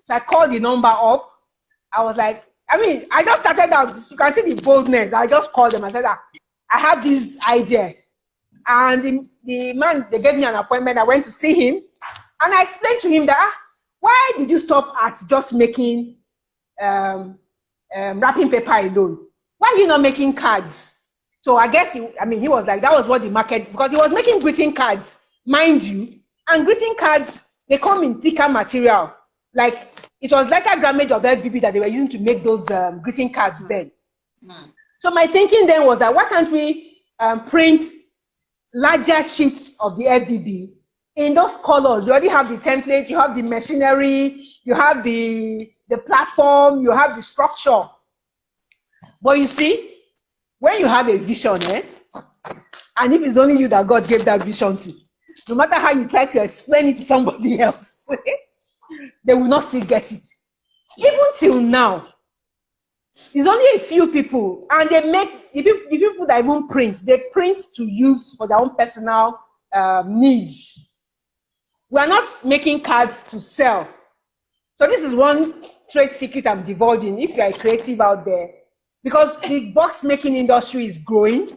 So I called the number up. I was like, I just started out. You can see the boldness. I just called them and said, I have this idea. And the man, they gave me an appointment. I went to see him. And I explained to him that, why did you stop at just making wrapping paper alone? Why are you not making cards? So I guess, he was like, that was what the market, because he was making greeting cards, mind you. And greeting cards, they come in thicker material. It was like a grammage of FBB that they were using to make those greeting cards then. So my thinking then was that, why can't we print larger sheets of the FBB in those colors? You already have the template, you have the machinery, you have the platform, you have the structure. But you see, when you have a vision, and if it's only you that God gave that vision to, no matter how you try to explain it to somebody else, they will not still get it. Even till now, there's only a few people, and they make the people that even print, they print to use for their own personal needs. We are not making cards to sell. So this is one trade secret I'm divulging if you are creative out there, because the box making industry is growing,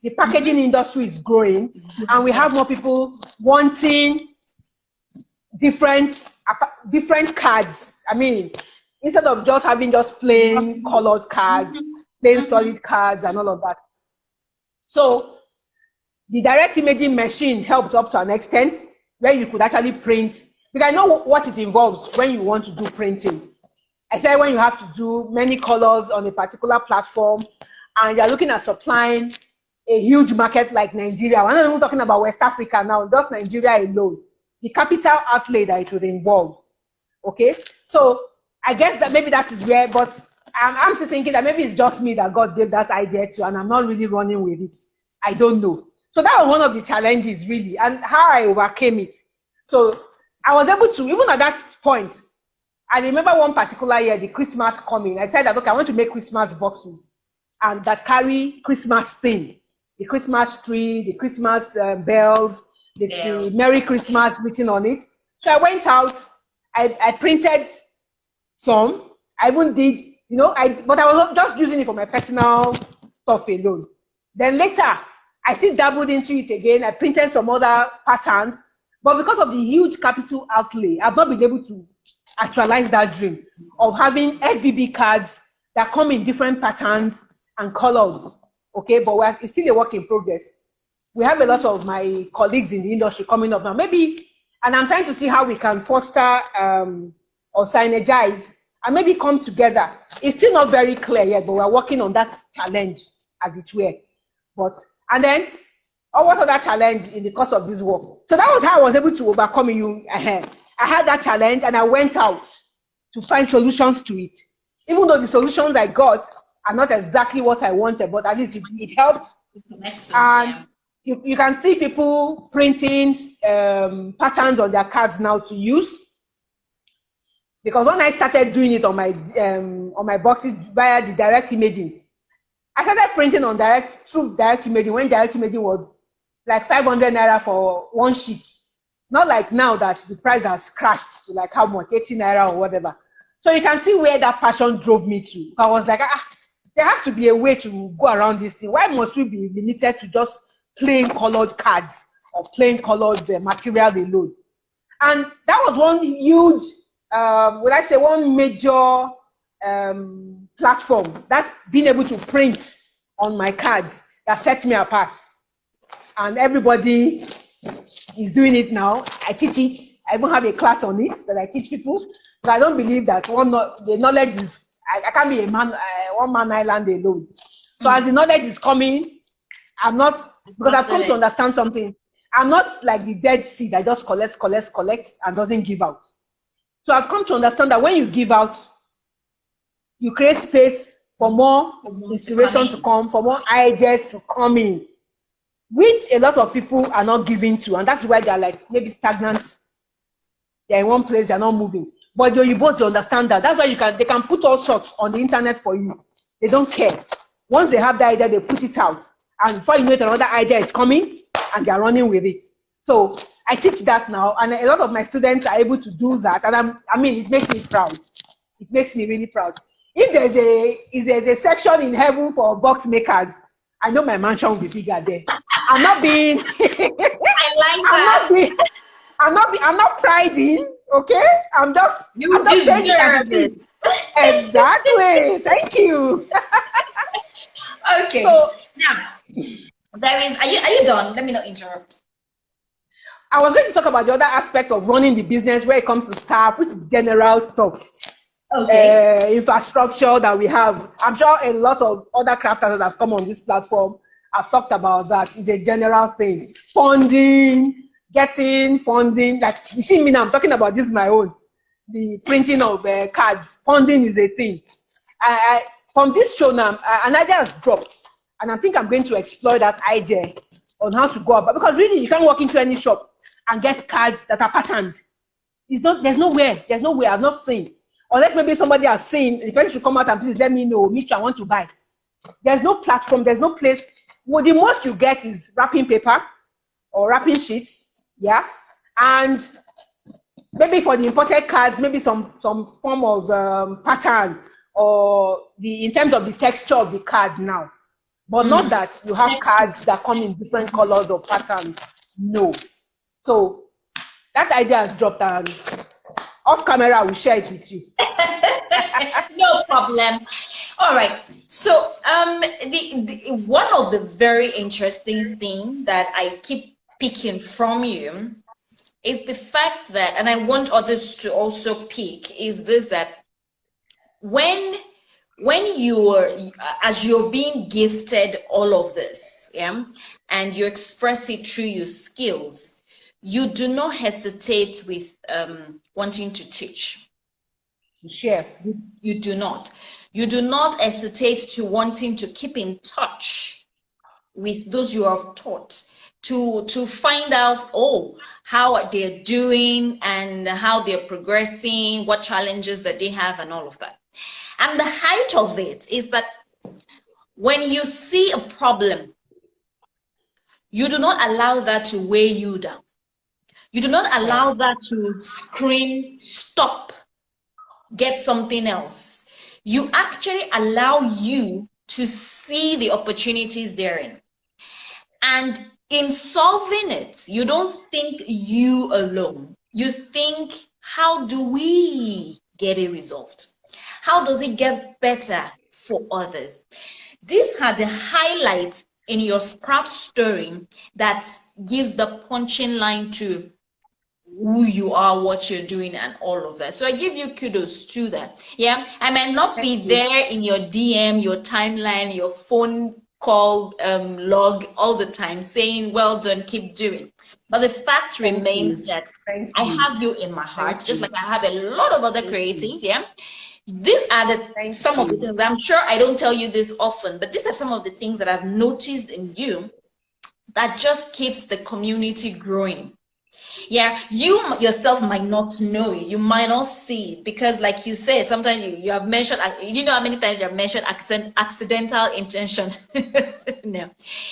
the packaging industry is growing, and we have more people wanting different cards. Instead of just having plain colored cards, plain solid cards and all of that. So the direct imaging machine helped up to an extent where you could actually print, because I know what it involves when you want to do printing. Especially when you have to do many colors on a particular platform and you're looking at supplying a huge market like Nigeria. We're not even talking about West Africa now, just Nigeria alone. The capital outlay that it would involve. Okay? So I guess that maybe that is where, but I'm still thinking that maybe it's just me that God gave that idea to, and I'm not really running with it. I don't know. So that was one of the challenges, really, and how I overcame it. So I was able to, even at that point, I remember one particular year, the Christmas coming, I said that, okay, I want to make Christmas boxes and that carry Christmas theme, the Christmas tree, the Christmas bells, the Merry Christmas written on it. So I went out, I printed some. I even did, but I was just using it for my personal stuff alone. Then later, I still dabbled into it again. I printed some other patterns, but because of the huge capital outlay, I've not been able to actualize that dream of having FBB cards that come in different patterns and colors. Okay, but it's still a work in progress. We have a lot of my colleagues in the industry coming up now. Maybe, and I'm trying to see how we can foster or synergize and maybe come together. It's still not very clear yet, but we're working on that challenge, as it were. And then, what other challenge in the course of this work? So that was how I was able to overcome you. I had that challenge and I went out to find solutions to it. Even though the solutions I got are not exactly what I wanted, but at least it helped. And you can see people printing patterns on their cards now to use. Because when I started doing it on my boxes via the direct imaging, I started printing through direct imaging when direct imaging was like 500 naira for one sheet. Not like now that the price has crashed to like how much, 80 naira or whatever. So you can see where that passion drove me to. I was like, there has to be a way to go around this thing. Why must we be limited to just plain colored cards or plain colored material alone? And that was one huge would I say, one major platform that being able to print on my cards that sets me apart. And everybody is doing it now. I teach it. I even have a class on it that I teach people. So I don't believe that the knowledge is, I can't be a man, one man island alone. So as the knowledge is coming, I'm not, because I've come to understand something. I'm not like the Dead Sea that just collects and doesn't give out. So I've come to understand that when you give out, you create space for more inspiration to come, for more ideas to come in, which a lot of people are not giving to. And that's why they're like maybe stagnant. They're in one place, they're not moving. But you both understand that. That's why they can put all sorts on the internet for you. They don't care. Once they have the idea, they put it out. And before you know it, another idea is coming and they're running with it. So I teach that now. And a lot of my students are able to do that. And it makes me proud. It makes me really proud. If there's a section in heaven for box makers, I know my mansion will be bigger there. I'm not being I like that. I'm not priding, okay? I'm just saying it. Exactly. Thank you. Okay. So, now there is, are you done? Let me not interrupt. I was going to talk about the other aspect of running the business where it comes to staff, which is general stuff. Okay. Infrastructure that we have. I'm sure a lot of other crafters that have come on this platform have talked about that. It's a general thing. Funding, getting funding. Like, you see me now, I'm talking about this my own. The printing of cards. Funding is a thing. From this show now, an idea has dropped. And I think I'm going to explore that idea on how to go about. Because really, you can't walk into any shop and get cards that are patterned. There's nowhere I've not seen. Unless maybe somebody has seen, the person should come out and please let me know, me too, I want to buy. There's no platform, there's no place. Well, the most you get is wrapping paper or wrapping sheets, yeah? And maybe for the imported cards, maybe some form of pattern or in terms of the texture of the card now. But not that you have cards that come in different colors or patterns. No. So that idea has dropped, and off camera, I will share it with you. No problem. All right. So one of the very interesting things that I keep picking from you is the fact that, and I want others to also pick, is this, that when as you're being gifted all of this, yeah, and you express it through your skills, you do not hesitate with wanting to teach. To share. You do not. You do not hesitate to wanting to keep in touch with those you have taught, to find out, how they're doing and how they're progressing, what challenges that they have and all of that. And the height of it is that when you see a problem, you do not allow that to weigh you down. You do not allow that to scream, stop, get something else. You actually allow you to see the opportunities therein. And in solving it, you don't think you alone. You think, how do we get it resolved? How does it get better for others? These are the highlights in your craft story that gives the punching line to who you are, what you're doing, and all of that. So I give you kudos to that. Yeah, I may not be there in your DM, your timeline, your phone call log all the time saying, well done, keep doing. But the fact remains that I have you in my heart, just like I have a lot of other creatives. Yeah. These are some of the things. I'm sure I don't tell you this often, but these are some of the things that I've noticed in you that just keeps the community growing. Yeah, you yourself might not know it. You might not see it because, like you said, sometimes you have mentioned, you know how many times you have mentioned accidental intention. No,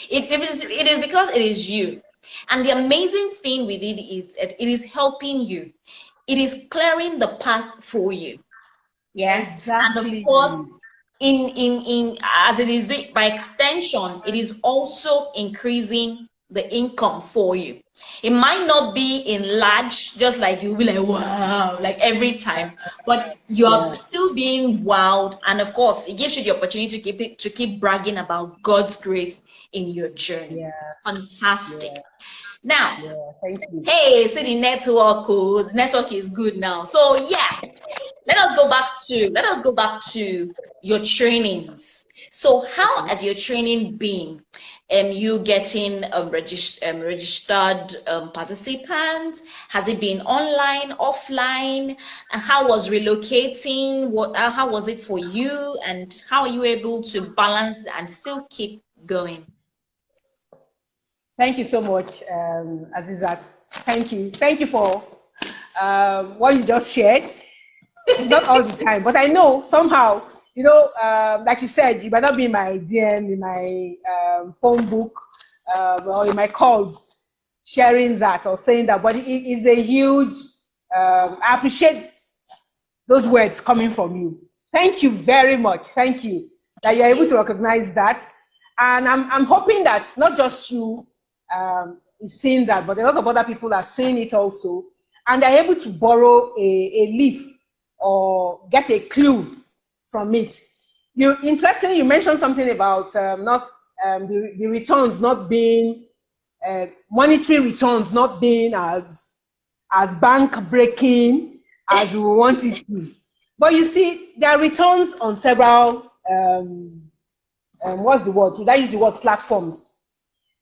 it is because it is you. And the amazing thing with it is that it is helping you. It is clearing the path for you. Yeah, exactly. And of course, in as it is by extension, it is also increasing the income for you. It might not be in large, just like you'll be like, wow, like every time, but you're still being wowed. And of course, it gives you the opportunity to keep bragging about God's grace in your journey. Yeah. Fantastic. Yeah. Now, Thank you. hey, see the network, oh, the network is good now. So yeah, let us go back to your trainings. So how had your training been? You getting registered participants? Has it been online, offline? And how was relocating? How was it for you? And how are you able to balance and still keep going? Thank you so much, Azizat. Thank you. Thank you for what you just shared. Not all the time, but I know somehow, like you said, you might not be in my DM, in my phone book, or in my calls, sharing that or saying that, but it is a huge, I appreciate those words coming from you. Thank you very much. Thank you that you're able to recognize that. And I'm hoping that not just you is seeing that, but a lot of other people are seeing it also. And they're able to borrow a leaf or get a clue from it. Interestingly, you mentioned something about the returns not being, monetary returns not being as bank breaking as we want it to. But you see, there are returns on several, what's the word? Should I use the word platforms?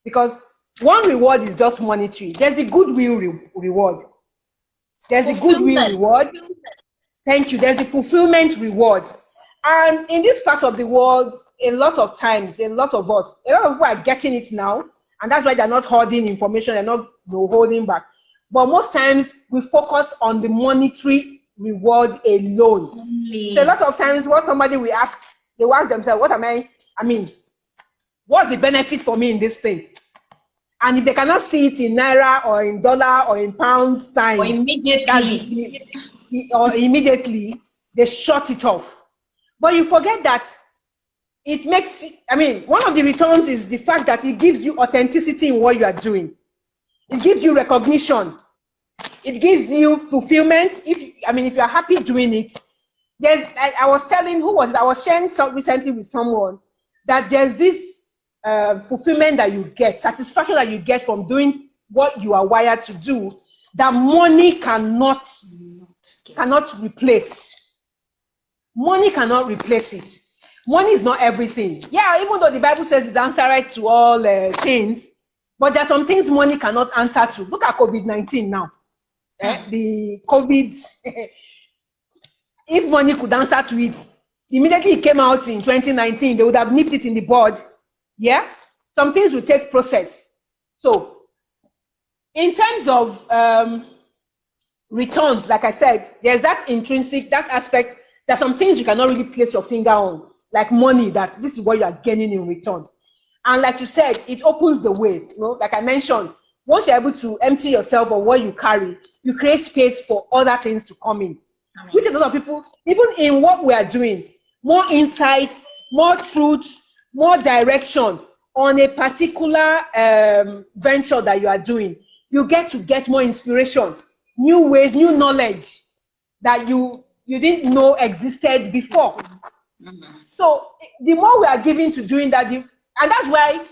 Because one reward is just monetary. There's the goodwill reward. There's the goodwill reward. Thank you. There's the fulfillment reward. And in this part of the world, a lot of times, a lot of people are getting it now. And that's why they're not hoarding information. They're not holding back. But most times we focus on the monetary reward alone. So a lot of times what somebody will ask, they will ask themselves, what's the benefit for me in this thing? And if they cannot see it in naira or in dollar or in pound signs, or immediately, they shut it off. But you forget that it makes, one of the returns is the fact that it gives you authenticity in what you are doing. It gives you recognition. It gives you fulfillment. If you're happy doing it, I was sharing recently with someone that there's this fulfillment that you get, satisfaction that you get from doing what you are wired to do, that money cannot replace. Money cannot replace it. Money is not everything. Yeah, even though the Bible says it's answerable to all things, but there are some things money cannot answer to. Look at COVID-19 now. The COVID, if money could answer to it, immediately it came out in 2019, they would have nipped it in the bud. Yeah? Some things will take process. So, in terms of returns, like I said, there's that intrinsic, that aspect, there are some things you cannot really place your finger on, like money, that this is what you are gaining in return. And like you said, it opens the way. Like I mentioned, once you're able to empty yourself of what you carry, you create space for other things to come in. Which a lot of people, even in what we are doing, more insights, more truths, more direction on a particular venture that you are doing. You get more inspiration, new ways, new knowledge that you didn't know existed before. So the more we are giving to doing that, and that's why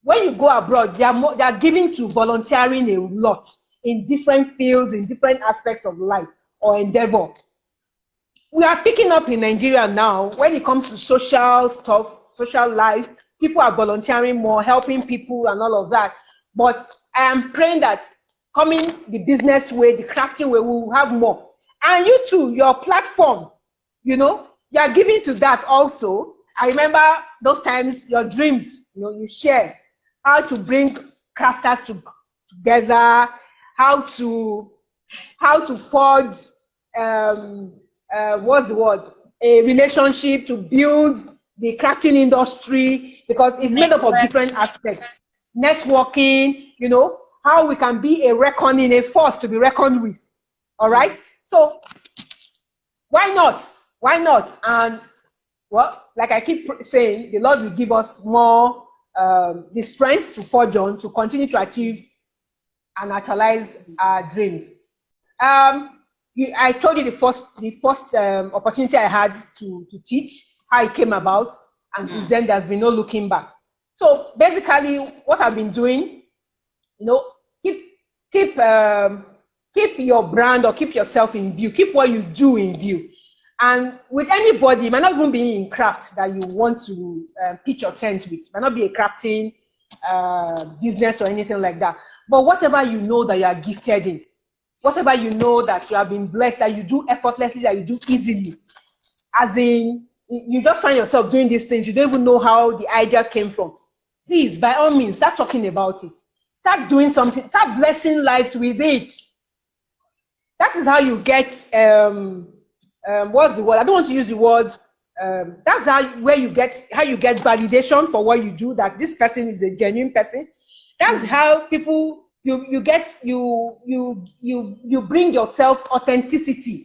when you go abroad, they are giving to volunteering a lot in different fields, in different aspects of life or endeavor. We are picking up in Nigeria now when it comes to social stuff, social life. People are volunteering more, helping people and all of that. But I am praying that coming the business way, the crafting way, we will have more. And you too, your platform, you are giving to that also. I remember those times, your dreams, you share how to bring crafters together, how to forge, what's the word? A relationship, to build the crafting industry, because it's made up of different aspects. Networking, how we can be a force to be reckoned with. All right? So, why not? Why not? And, like I keep saying, the Lord will give us more the strength to forge on, to continue to achieve and actualize our dreams. I told you the first opportunity I had to teach, how it came about, and since then there's been no looking back. So basically, what I've been doing, keep your brand or keep yourself in view, keep what you do in view. And with anybody, it might not even be in craft that you want to pitch your tent with. It might not be a crafting business or anything like that. But whatever you know that you are gifted in, whatever you know that you have been blessed, that you do effortlessly, that you do easily, as in, you just find yourself doing these things, you don't even know how the idea came from. Please, by all means, start talking about it. Start doing something, start blessing lives with it. That is how you get, what's the word? I don't want to use the word. That's how you get validation for what you do, that this person is a genuine person. That's how people, you bring yourself authenticity.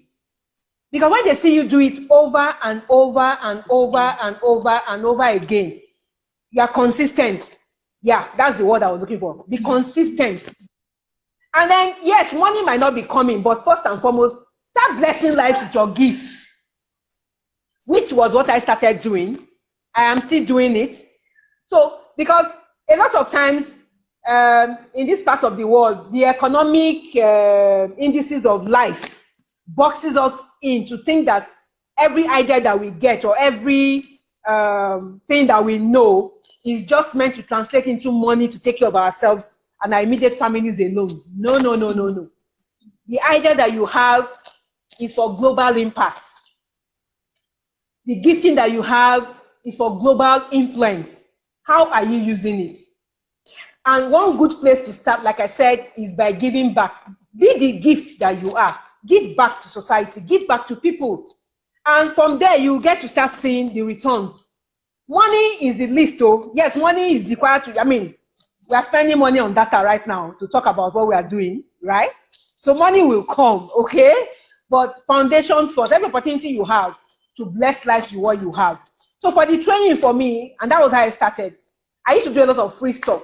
Because when they see you do it over and over and over and over and over again, you are consistent. Yeah, that's the word I was looking for. Be consistent. And then, yes, money might not be coming, but first and foremost, start blessing lives with your gifts, which was what I started doing. I am still doing it. So, because a lot of times in this part of the world, the economic indices of life boxes us in to think that every idea that we get or every thing that we know is just meant to translate into money to take care of ourselves and our immediate families alone. No. The idea that you have is for global impact. The gifting that you have is for global influence. How are you using it? And one good place to start, like I said, is by giving back. Be the gift that you are. Give back to society. Give back to people. And from there, you get to start seeing the returns. Money is the least. Yes, money is required to, we are spending money on data right now to talk about what we are doing, right? So money will come, okay? But foundation first, every opportunity you have to bless lives with what you have. So for the training for me, and that was how I started, I used to do a lot of free stuff.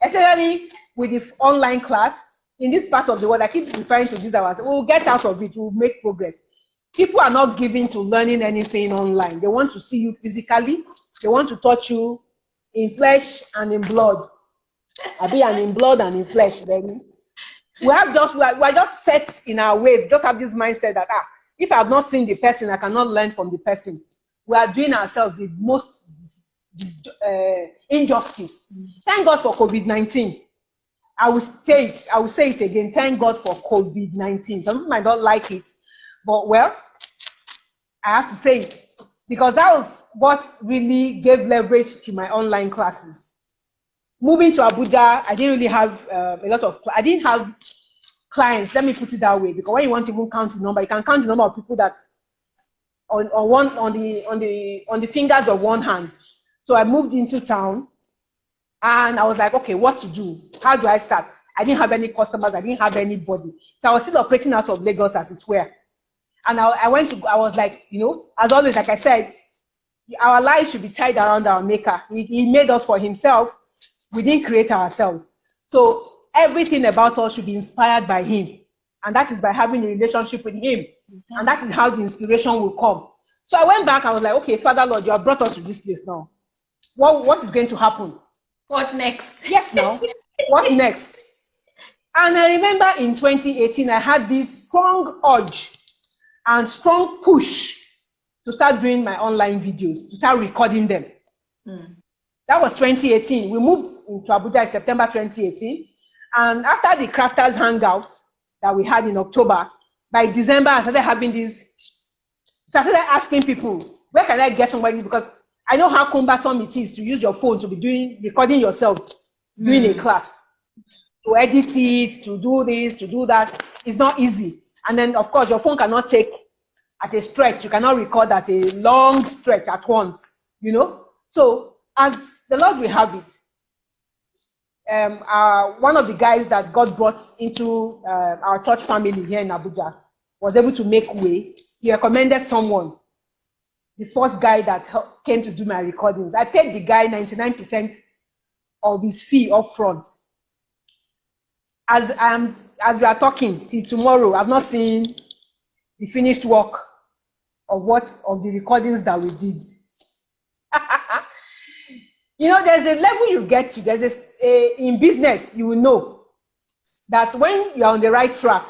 Especially with the online class. In this part of the world, I keep referring to this, we'll get out of it, we'll make progress. People are not given to learning anything online. They want to see you physically. They want to touch you in flesh and in blood. And in blood and in flesh, baby. We're just set in our ways. We just have this mindset that, if I have not seen the person, I cannot learn from the person. We are doing ourselves the most injustice. Thank God for COVID-19. I will say it again. Thank God for COVID-19. Some people might not like it, but well, I have to say it because that was what really gave leverage to my online classes. Moving to Abuja, I didn't really have I didn't have clients. Let me put it that way, because when you want to even count the number, you can count the number of people that on the fingers of one hand. So I moved into town. And I was like, okay, what to do? How do I start? I didn't have any customers. I didn't have anybody. So I was still operating out of Lagos, as it were. And I was like, as always, like I said, our lives should be tied around our maker. He made us for himself. We didn't create ourselves. So everything about us should be inspired by him. And that is by having a relationship with him. And that is how the inspiration will come. So I went back. I was like, okay, Father Lord, you have brought us to this place now. What is going to happen? What next? Yes, now. What next? And I remember in 2018, I had this strong urge and strong push to start doing my online videos, to start recording them. That was 2018. We moved into Abuja in September 2018. And after the Crafters Hangout that we had in October, by December, I started having started asking people, where can I get somebody? Because I know how cumbersome it is to use your phone to be recording yourself doing a class, to edit it, to do this, to do that. It's not easy. And then, of course, your phone cannot take at a stretch. You cannot record at a long stretch at once, So as the Lord will have it, one of the guys that God brought into our church family here in Abuja was able to make way. He recommended someone. the first guy that came to do my recordings. I paid the guy 99% of his fee up front. As we are talking till tomorrow, I've not seen the finished work of the recordings that we did. You know, there's a level you get to. In business, you will know that when you're on the right track,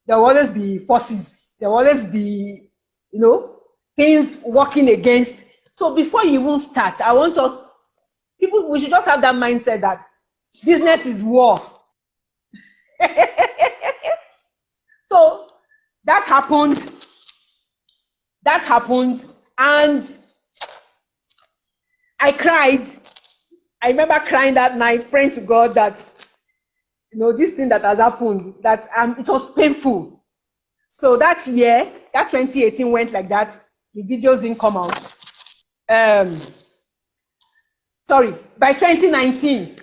there will always be forces. There will always be, you know, things working against. So before you even start, I want us, we should just have that mindset that business is war. So that happened, and I cried. I remember crying that night, praying to God that, you know, this thing that has happened, that it was painful. So that year, that 2018 went like that. The videos didn't come out. By 2019,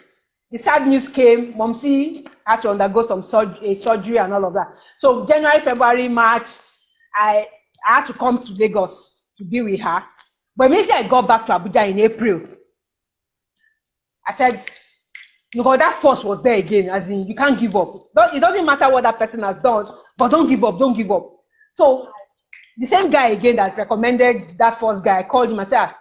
the sad news came. Momsi had to undergo some surgery and all of that. So January, February, March, I had to come to Lagos to be with her. But immediately I got back to Abuja in April, I said, because that force was there again, as in, you can't give up. It doesn't matter what that person has done, but don't give up, don't give up. So the same guy again that recommended that first guy, I called him and said,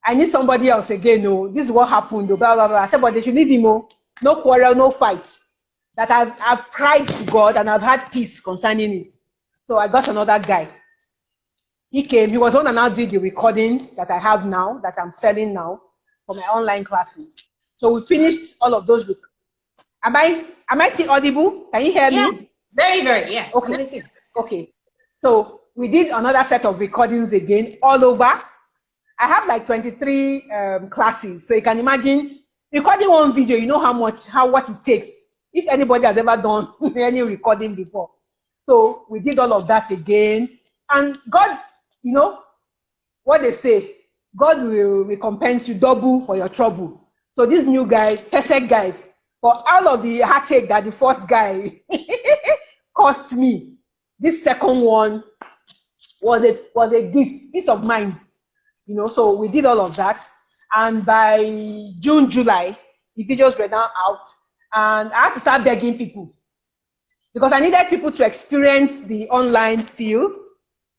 I need somebody else again. No, this is what happened. Blah, blah, blah. I said, but they should leave him. No quarrel, no fight. That I've cried to God and I've had peace concerning it. So I got another guy. He came. He was on and now did the recordings that I have now, that I'm selling now for my online classes. So we finished all of those. Am I still audible? Can you hear me? Very, very, yeah. Okay. Okay. So we did another set of recordings again, all over. I have like 23 classes. So you can imagine recording one video, you know what it takes. If anybody has ever done any recording before. So we did all of that again. And God, you know, what they say, God will recompense you double for your trouble. So this new guy, perfect guy, for all of the heartache that the first guy cost me, this second one was a gift, peace of mind. You know, so we did all of that. And by June, July, the videos were now out. And I had to start begging people. Because I needed people to experience the online feel.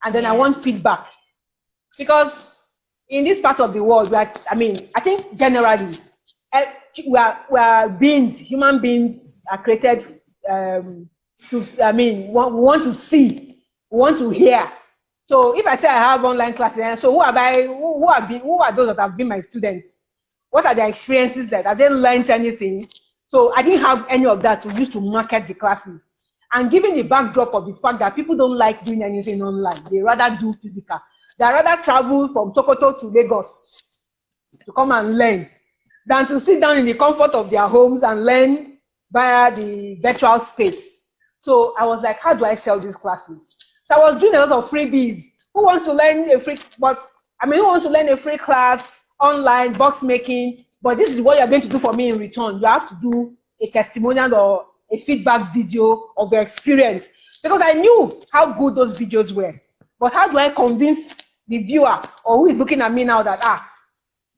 And then I want feedback. Because in this part of the world, I think generally, we are beings, human beings are created we want to see, we want to hear. So if I say I have online classes, so who are those that have been my students? What are their experiences there? Have they learned anything? So I didn't have any of that to use to market the classes. And given the backdrop of the fact that people don't like doing anything online, they rather do physical. They rather travel from Sokoto to Lagos to come and learn than to sit down in the comfort of their homes and learn via the virtual space. So I was like, how do I sell these classes? So I was doing a lot of freebies. Who wants to learn who wants to learn a free class online, box making? But this is what you're going to do for me in return. You have to do a testimonial or a feedback video of your experience. Because I knew how good those videos were. But how do I convince the viewer or who is looking at me now that,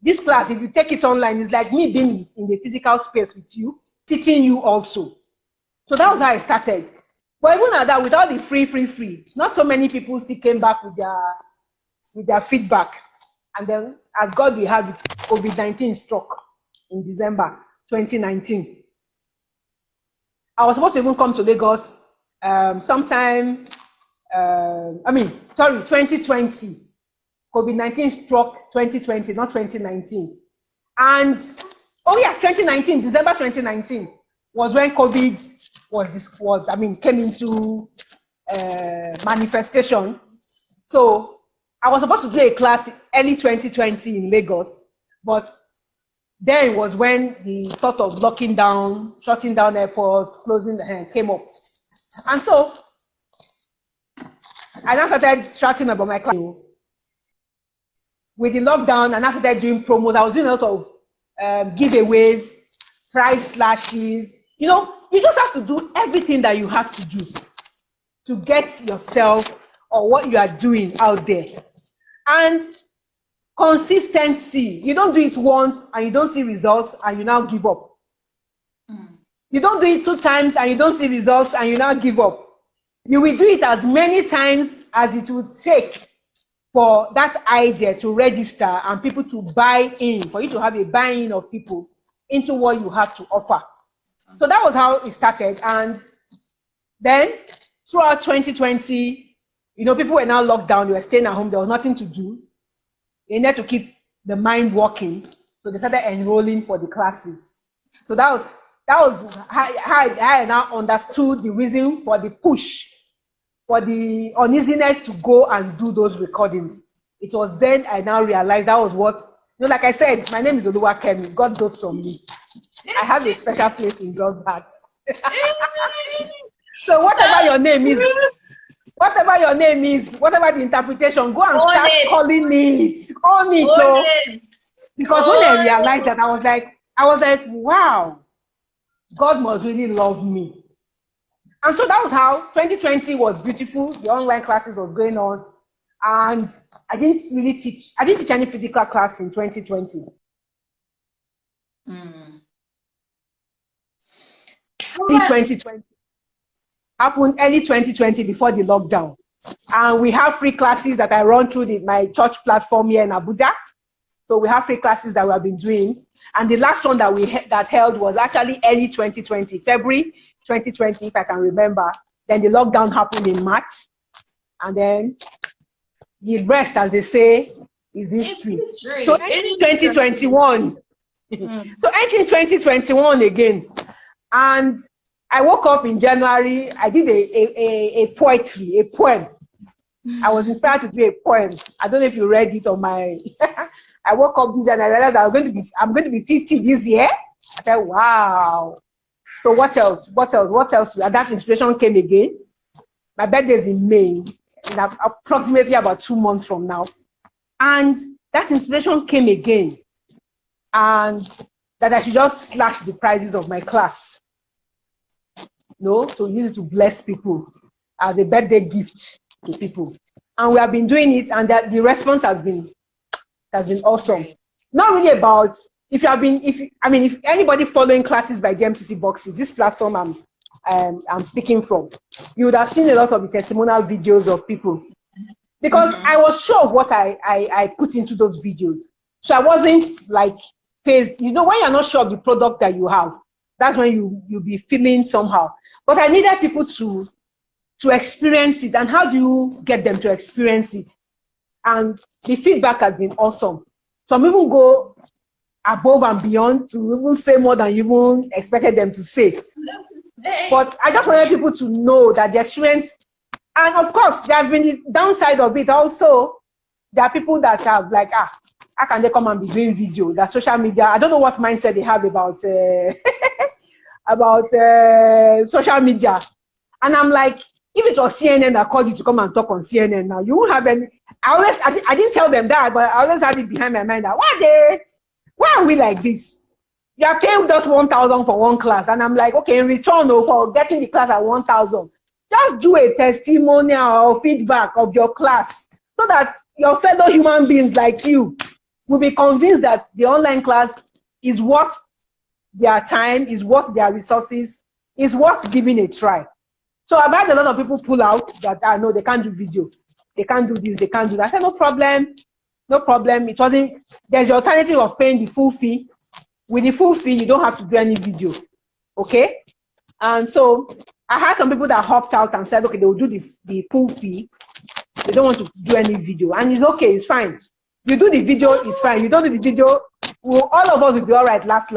this class, if you take it online, is like me being in the physical space with you, teaching you also. So that was how I started. But even at that, without the free, not so many people still came back with their feedback. And then, as God will have it, COVID-19 struck in December 2019. I was supposed to even come to Lagos sometime, 2020. COVID-19 struck 2020, not 2019. And, 2019, December 2019 was when COVID came into manifestation. So I was supposed to do a class early 2020 in Lagos, but then it was when the thought of locking down, shutting down airports, closing the hand came up. And so I now started shouting about my class. With the lockdown, and after that doing promos, I was doing a lot of giveaways, price slashes. You know, you just have to do everything that you have to do to get yourself or what you are doing out there. And consistency. You don't do it once and you don't see results and you now give up. You don't do it 2 times and you don't see results and you now give up. You will do it as many times as it will take for that idea to register and people to buy in, for you to have a buy-in of people into what you have to offer. So that was how it started. And then throughout 2020, you know, people were now locked down. They were staying at home. There was nothing to do. They needed to keep the mind working. So they started enrolling for the classes. So that was how I now understood the reason for the push, for the uneasiness to go and do those recordings. It was then I now realized that was what, you know, like I said, my name is Oluwakemi. God dotes on me. I have a special place in God's heart. So whatever your name is, whatever the interpretation, go and start calling it. Own it. So, because when I realized that, I was like, wow, God must really love me. And so that was how 2020 was beautiful. The online classes was going on. And I didn't teach any physical class in 2020. Early 2020 happened early 2020 before the lockdown. And we have free classes that I run through my church platform here in Abuja. So we have free classes that we have been doing. And the last one that held was actually early 2020, February 2020, if I can remember. Then the lockdown happened in March. And then the rest, as they say, is history. So entering 2021. So entering 2021 again. And I woke up in January. I did a poem. I was inspired to do a poem. I don't know if you read it on my... I woke up this year and I realized I'm going to be 50 this year. I said, wow. So what else? And that inspiration came again. My birthday is in May, in approximately about 2 months from now. And that inspiration came again. And that I should just slash the prices of my class. No, to use it to bless people as a birthday gift to people. And we have been doing it, and the response has been awesome. Not really about if anybody following classes by DMCC boxes, this platform I'm speaking from, you would have seen a lot of the testimonial videos of people, because I was sure of what I put into those videos. So I wasn't like phased. You know, when you're not sure of the product that you have, that's when you'll be feeling somehow. But I needed people to experience it. And how do you get them to experience it? And the feedback has been awesome. Some even go above and beyond to even say more than you even expected them to say. But I just wanted people to know that the experience, and of course, there has been the downside of it also. There are people that have like, how can they come and be doing video? That social media, I don't know what mindset they have about social media. And I'm like, if it was CNN that called you to come and talk on CNN now, you won't have any. I didn't tell them that, but I always had it behind my mind that why are we like this? You are paying just 1,000 for one class, and I'm like, okay, in return for getting the class at 1,000, just do a testimonial or feedback of your class, so that your fellow human beings like you will be convinced that the online class is worth their time, is worth their resources, is worth giving a try. So I've had a lot of people pull out that no, they can't do video, they can't do this, they can't do that. I said, no problem. It wasn't. There's the alternative of paying the full fee. With the full fee, you don't have to do any video. Okay? And so I had some people that hopped out and said, okay, they will do the full fee. They don't want to do any video. And it's okay, it's fine. You do the video, it's fine. You don't do the video, all of us will be all right last.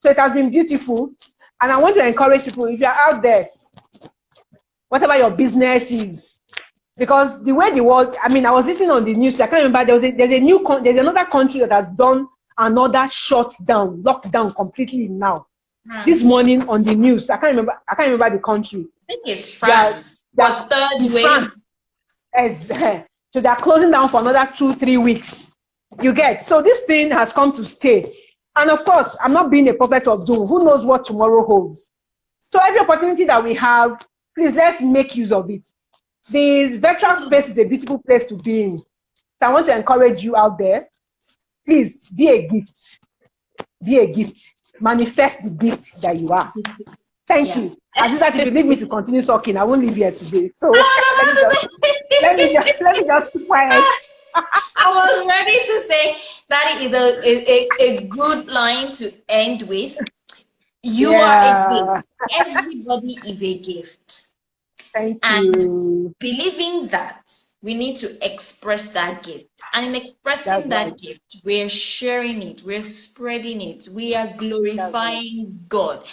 So it has been beautiful. And I want to encourage people, if you're out there, whatever your business is, because the way the world, I was listening on the news, I can't remember, there's another country that has done another lockdown completely now. France. This morning on the news, I can't remember the country. I think it's France. But third wave. So they're closing down for another 2-3 weeks. You get? So this thing has come to stay. And of course, I'm not being a prophet of doom. Who knows what tomorrow holds? So every opportunity that we have, please let's make use of it. The virtual space is a beautiful place to be in. I want to encourage you out there. Please be a gift. Be a gift. Manifest the gift that you are. Thank you. As that if you need me to continue talking, I won't leave here today. So let me just keep quiet. I was ready to say that is a good line to end with. You are a gift. Everybody is a gift. Thank and you. believing that, we need to express that gift. And in expressing that gift, we're sharing it, we're spreading it, we are glorifying God.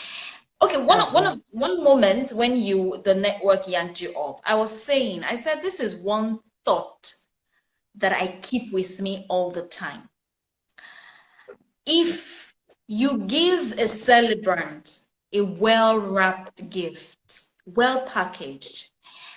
Okay, one moment when the network yanked you off, I said this is one thought that I keep with me all the time. If you give a celebrant a well-wrapped gift, well packaged,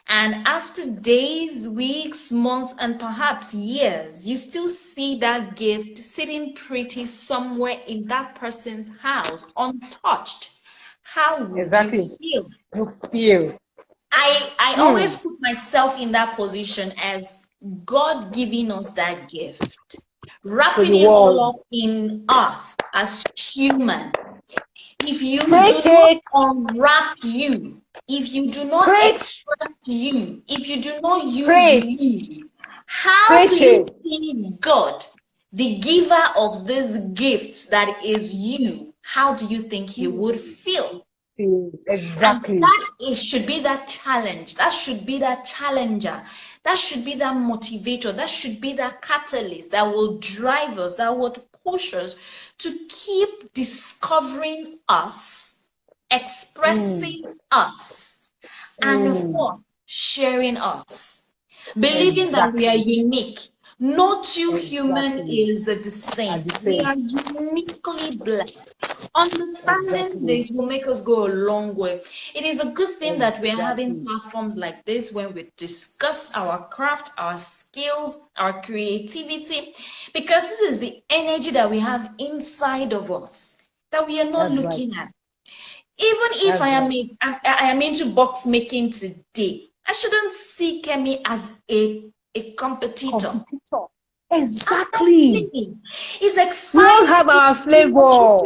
and after days, weeks, months, and perhaps years, you still see that gift sitting pretty somewhere in that person's house, untouched, how would you feel? You feel. I always put myself in that position as God giving us that gift, wrapping it all up in us as human. If you do not unwrap you, if you do not express you, if you do not use you, how do you think God, the giver of this gift that is you, how do you think he would feel? Exactly. And that should be that challenge. That should be that challenger. That should be that motivator. That should be that catalyst that will drive us, that would push us to keep discovering us, expressing us, and of course, sharing us. Believing that we are unique. No two human is the same. We are uniquely blessed. Understanding this will make us go a long way. It is a good thing that we are having platforms like this when we discuss our craft, our skills, our creativity, because this is the energy that we have inside of us that we are not looking at. Even if I am into box making today, I shouldn't see Kemi as a competitor. Exactly. It's exciting. We all have our flavor.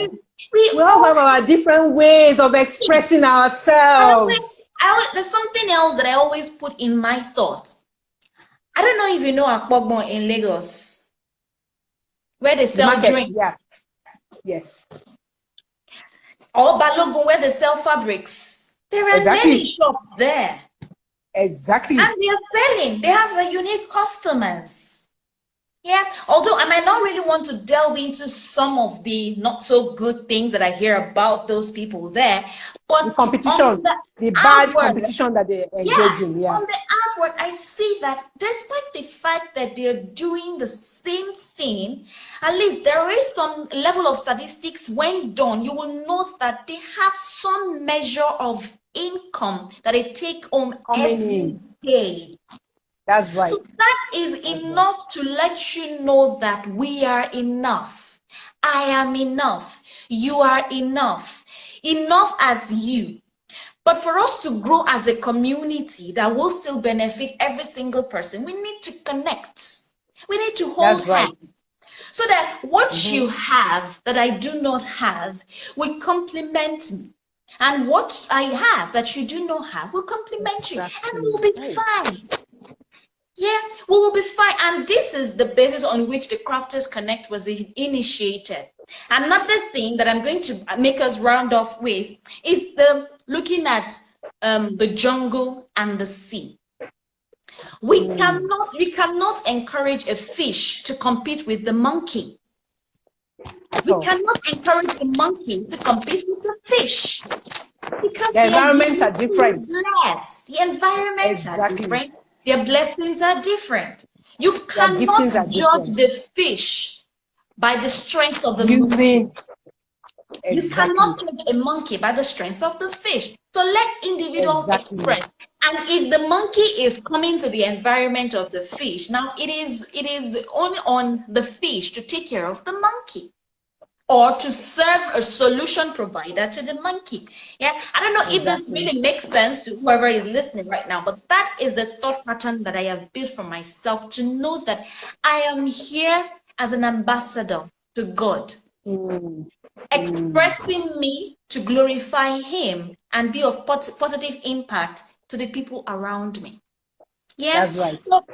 We all have our different ways of expressing ourselves. There's something else that I always put in my thoughts. I don't know if you know Akpogbo in Lagos, where they sell drinks. Yes. Or Balogun, where they sell fabrics. There are many shops there. Exactly. And they are selling. They have the unique customers. Yeah, although I might not really want to delve into some of the not so good things that I hear about those people there, but the competition, the bad competition that they engage in. On the outward, I see that despite the fact that they're doing the same thing, at least there is some level of statistics when done. You will note that they have some measure of income that they take home every day. That's right. So that is enough to let you know that we are enough. I am enough. You are enough. Enough as you. But for us to grow as a community that will still benefit every single person, we need to connect. We need to hold hands. So that what you have that I do not have will complement me. And what I have that you do not have will complement you. And we'll be fine. Yeah, we will be fine. And this is the basis on which the Crafters Connect was initiated. Another thing that I'm going to make us round off with is looking at the jungle and the sea. We cannot encourage a fish to compete with the monkey. We cannot encourage the monkey to compete with the fish. Because the environments are different. The environments are different. Their blessings are different. You cannot judge the fish by the strength of the monkey. You cannot judge a monkey by the strength of the fish. So let individuals express. And if the monkey is coming to the environment of the fish, now it is only on the fish to take care of the monkey. or to serve a solution provider to the monkey. Yeah, I don't know if this really makes sense to whoever is listening right now, but that is the thought pattern that I have built for myself, to know that I am here as an ambassador to God, expressing me to glorify Him and be of positive impact to the people around me. Yeah, that's right. So,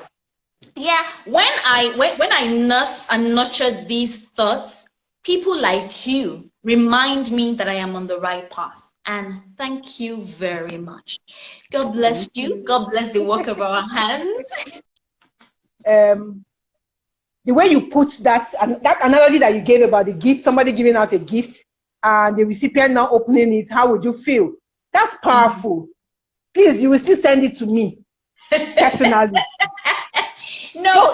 yeah, when I nurse and nurture these thoughts, people like you remind me that I am on the right path. And thank you very much. God bless you. God bless the work of our hands. The way you put that, and that analogy that you gave about the gift, somebody giving out a gift and the recipient now opening it, how would you feel? That's powerful. Please, you will still send it to me personally. No,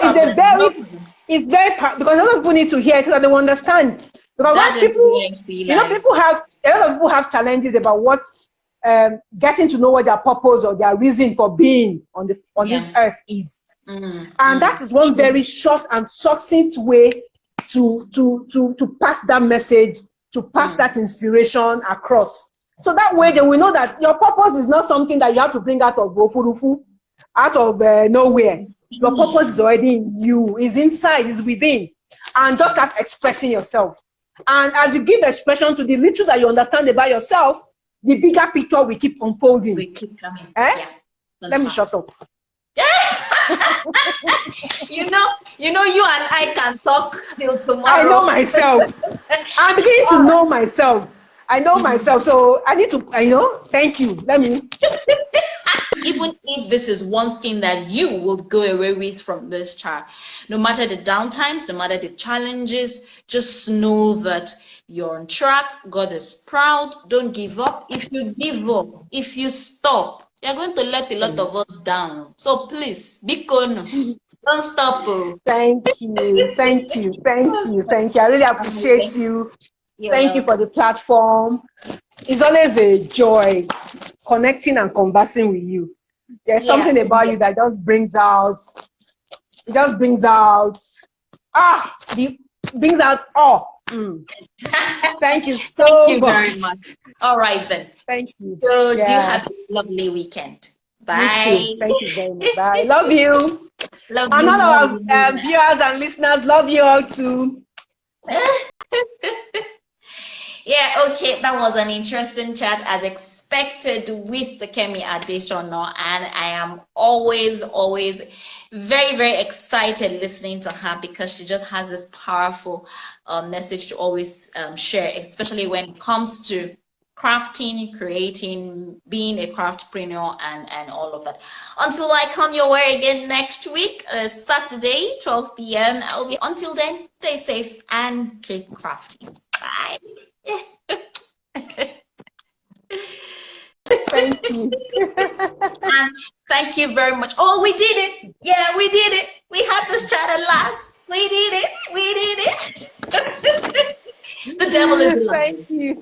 it's very because a lot of people need to hear it so that they will understand. Because when people, people have a lot of people have challenges about what getting to know what their purpose or their reason for being on this earth is. And that is one very short and succinct way to pass that message, to pass that inspiration across. So that way they will know that your purpose is not something that you have to bring out of Bofurufu, out of nowhere. Your purpose is already in you, is inside, is within. And just start expressing yourself. And as you give expression to the little that you understand about yourself, the bigger picture will keep unfolding. We keep coming. Yeah, let me shut up. you know, you and I can talk till tomorrow. I know myself. I'm beginning to know myself. I know myself, so I need to, thank you. Let me. Even if this is one thing that you will go away with from this chat, no matter the downtimes, no matter the challenges, just know that you're on track. God is proud. Don't give up. If you give up, if you stop, you're going to let a lot of us down. So please, be gone. Don't stop. Thank you. Thank you. Thank you. Thank you. I really appreciate you. Thank you for the platform. It's always a joy connecting and conversing with you. There's something about you that just brings out, brings out Thank you so much. Very much. All right then. Thank you. So do have a lovely weekend. Bye. Thank you very much. Bye. Love you. Love and you. And all our viewers and listeners, love you all too. Yeah, okay, that was an interesting chat as expected with the Kemi Adesona, and I am always very, very excited listening to her because she just has this powerful message to always share, especially when it comes to crafting, creating, being a craftpreneur, and all of that. Until I come your way again next week, Saturday, 12 p.m. Until then, stay safe and keep crafting. Bye. Thank you. And thank you very much. Oh, we did it. Yeah, we did it. We had this chat at last. We did it. We did it. The devil is alive. Thank you.